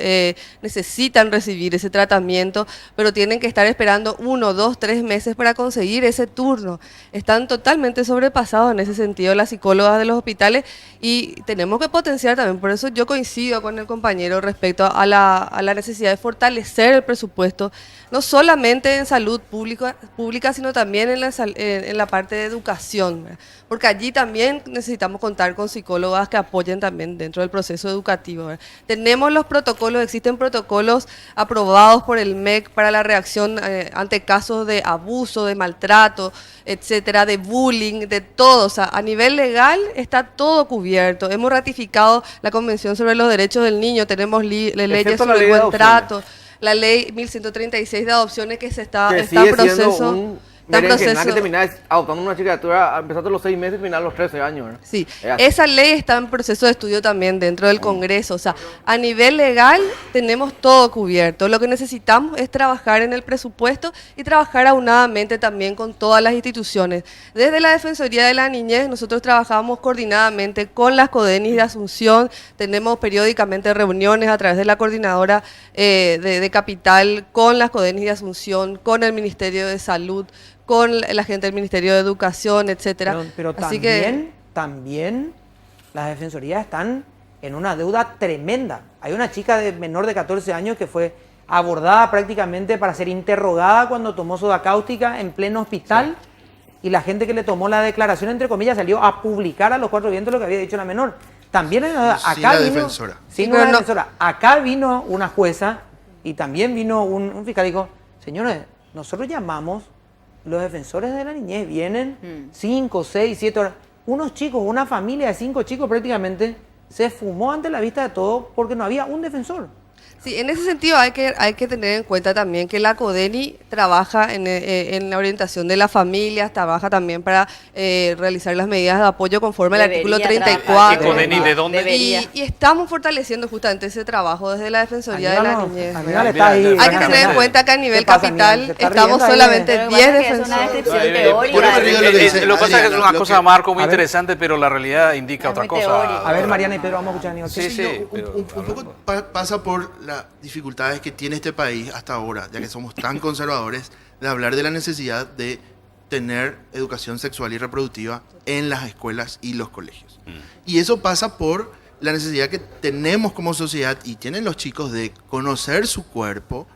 H: necesitan recibir ese tratamiento, pero tienen que estar esperando 1, 2, 3 meses para conseguir ese turno. Están totalmente sobrepasados en ese sentido las psicólogas de los hospitales y tenemos que potenciar también. Por eso yo coincido con el compañero respecto a la necesidad de fortalecer el presupuesto, no solamente en salud pública sino también en la parte de educación, ¿verdad? Porque allí también necesitamos contar con psicólogas que apoyen también dentro del proceso educativo, ¿verdad? Tenemos los protocolos, existen protocolos aprobados por el MEC para la reacción ante casos de abuso, de maltrato, etcétera, de bullying, de todo. O sea, a nivel legal está todo cubierto. Hemos ratificado la Convención sobre los Derechos del Niño, tenemos leyes
D: Excepto la
H: sobre
D: ley de
H: buen
D: adopciones.
H: trato, la ley 1136 de adopciones que está
D: Que
H: en
D: sigue siendo
H: proceso.
D: un
H: Está en
D: berenjenal
H: proceso.
D: que terminás adoptando una criatura, empezaste a los 6 meses y terminás a los 13 años, ¿verdad?
H: Sí,
D: Es así.
H: esa ley está en proceso de estudio también dentro del Congreso. O sea, a nivel legal tenemos todo cubierto. Lo que necesitamos es trabajar en el presupuesto y trabajar aunadamente también con todas las instituciones. Desde la Defensoría de la Niñez nosotros trabajamos coordinadamente con las CODENIS de Asunción, tenemos periódicamente reuniones a través de la coordinadora de Capital con las CODENIS de Asunción, con el Ministerio de Salud, con la gente del Ministerio de Educación, etcétera.
A: Pero
H: Así
A: también las defensorías están en una deuda tremenda. Hay una chica menor de 14 años que fue abordada prácticamente para ser interrogada cuando tomó soda cáustica en pleno hospital, y la gente que le tomó la declaración, entre comillas, salió a publicar a los cuatro vientos lo que había dicho la menor. También acá vino... Sin una defensora. Acá vino una jueza y también vino un fiscal y dijo, señores, nosotros llamamos, los defensores de la niñez vienen 5, 6, 7 horas. Unos chicos, una familia de 5 chicos prácticamente se fumó ante la vista de todos porque no había un defensor.
H: Sí, en ese sentido hay que tener en cuenta también que la CODENI trabaja en la orientación de las familias, trabaja también para realizar las medidas de apoyo conforme al artículo 34.
C: ¿Y CODENI de dónde?
H: Y estamos fortaleciendo justamente ese trabajo desde la Defensoría de la Niñez.
A: Hay
H: que tener en cuenta que a nivel capital estamos solamente 10 defensores.
C: Lo que pasa es que es una cosa, Marco, muy interesante, pero la realidad indica otra cosa.
A: A ver, Mariana y Pedro, vamos a escuchar a Aníbal.
C: Sí,
G: un poco pasa por las dificultades que tiene este país hasta ahora, ya que somos tan conservadores, de hablar de la necesidad de tener educación sexual y reproductiva en las escuelas y los colegios. Y eso pasa por la necesidad que tenemos como sociedad y tienen los chicos de conocer su cuerpo,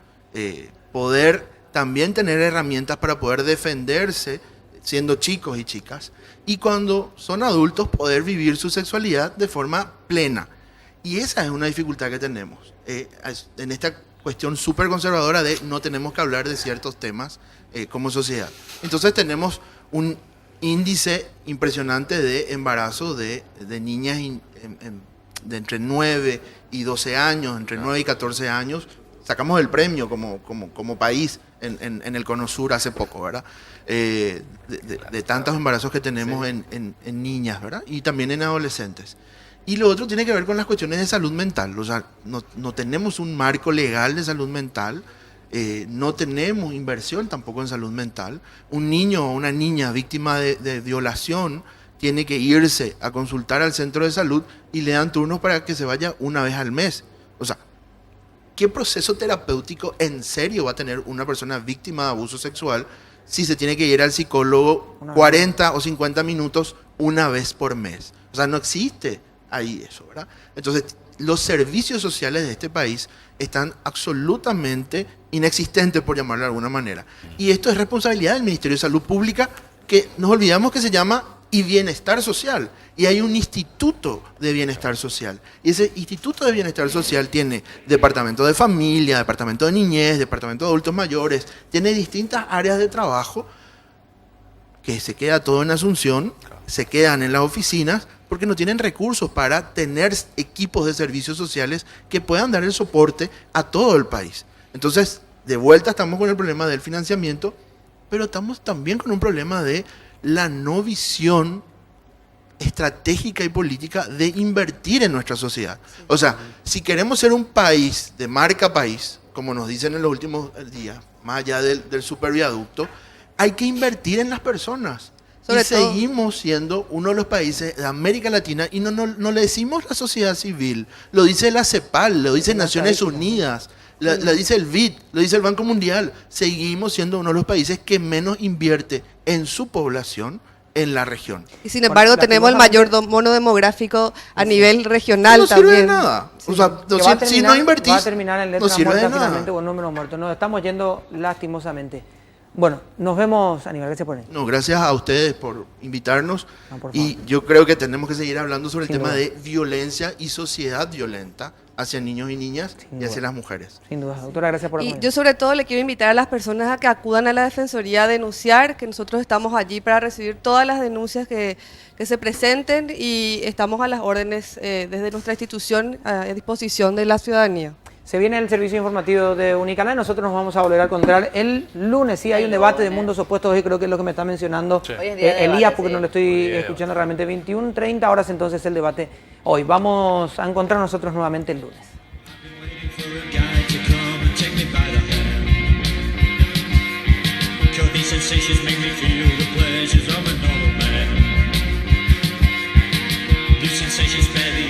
G: poder también tener herramientas para poder defenderse siendo chicos y chicas, y cuando son adultos poder vivir su sexualidad de forma plena. Y esa es una dificultad que tenemos en esta cuestión súper conservadora de no tenemos que hablar de ciertos temas como sociedad. Entonces tenemos un índice impresionante de embarazo de niñas de entre 9 y 12 años, entre 9 y 14 años. Sacamos el premio como país en el Cono Sur hace poco, ¿verdad? De tantos embarazos que tenemos en niñas, ¿verdad? Y también en adolescentes. Y lo otro tiene que ver con las cuestiones de salud mental. O sea, no tenemos un marco legal de salud mental, no tenemos inversión tampoco en salud mental. Un niño o una niña víctima de violación tiene que irse a consultar al centro de salud y le dan turnos para que se vaya una vez al mes. O sea, ¿qué proceso terapéutico en serio va a tener una persona víctima de abuso sexual si se tiene que ir al psicólogo 40 o 50 minutos una vez por mes? O sea, no existe ahí eso, ¿verdad? Entonces, los servicios sociales de este país están absolutamente inexistentes, por llamarlo de alguna manera. Y esto es responsabilidad del Ministerio de Salud Pública, que nos olvidamos que se llama y Bienestar Social. Y hay un Instituto de Bienestar Social. Y ese Instituto de Bienestar Social tiene Departamento de Familia, Departamento de Niñez, Departamento de Adultos Mayores, tiene distintas áreas de trabajo que se queda todo en Asunción, se quedan en las oficinas, porque no tienen recursos para tener equipos de servicios sociales que puedan dar el soporte a todo el país. Entonces, de vuelta estamos con el problema del financiamiento, pero estamos también con un problema de la no visión estratégica y política de invertir en nuestra sociedad. O sea, si queremos ser un país de marca país, como nos dicen en los últimos días, más allá del superviaducto, hay que invertir en las personas. Y seguimos siendo uno de los países de América Latina, y no le decimos la sociedad civil, lo dice la CEPAL, lo dice Naciones Unidas, lo dice el BID, lo dice el Banco Mundial. Seguimos siendo uno de los países que menos invierte en su población en la región.
H: Y sin embargo tenemos el mayor mono demográfico a nivel regional
G: también. No sirve de
H: también.
G: nada. O sea, si no invertís,
A: va a terminar en letra
G: no sirve
A: muerta
G: de nada.
A: finalmente con números muertos. Nos estamos yendo lastimosamente. Bueno, nos vemos, Aníbal, gracias por venir.
G: No, gracias a ustedes por invitarnos.
A: No, por favor.
G: Y yo creo que tenemos que seguir hablando sobre
A: Sin
G: el tema
A: duda.
G: de violencia y sociedad violenta hacia niños y niñas y hacia las mujeres.
A: Sin duda. Doctora, gracias por
H: Y
A: acompañarnos.
H: yo sobre todo le quiero invitar a las personas a que acudan a la Defensoría a denunciar, que nosotros estamos allí para recibir todas las denuncias que se presenten, y estamos a las órdenes desde nuestra institución a disposición de la ciudadanía.
A: Se viene el servicio informativo de Unicanal. Nosotros nos vamos a volver a encontrar el lunes. Sí, hay un debate de mundos opuestos hoy, creo que es lo que me está mencionando
B: Hoy es día de
A: Elías,
B: debate,
A: porque
B: sí.
A: no lo estoy escuchando realmente. 21:30 horas entonces el debate hoy. Vamos a encontrar nosotros nuevamente el lunes.
I: For a guy to come and take me by the hand. Cause these sensations make me feel the pleasures of another man. These sensations, baby,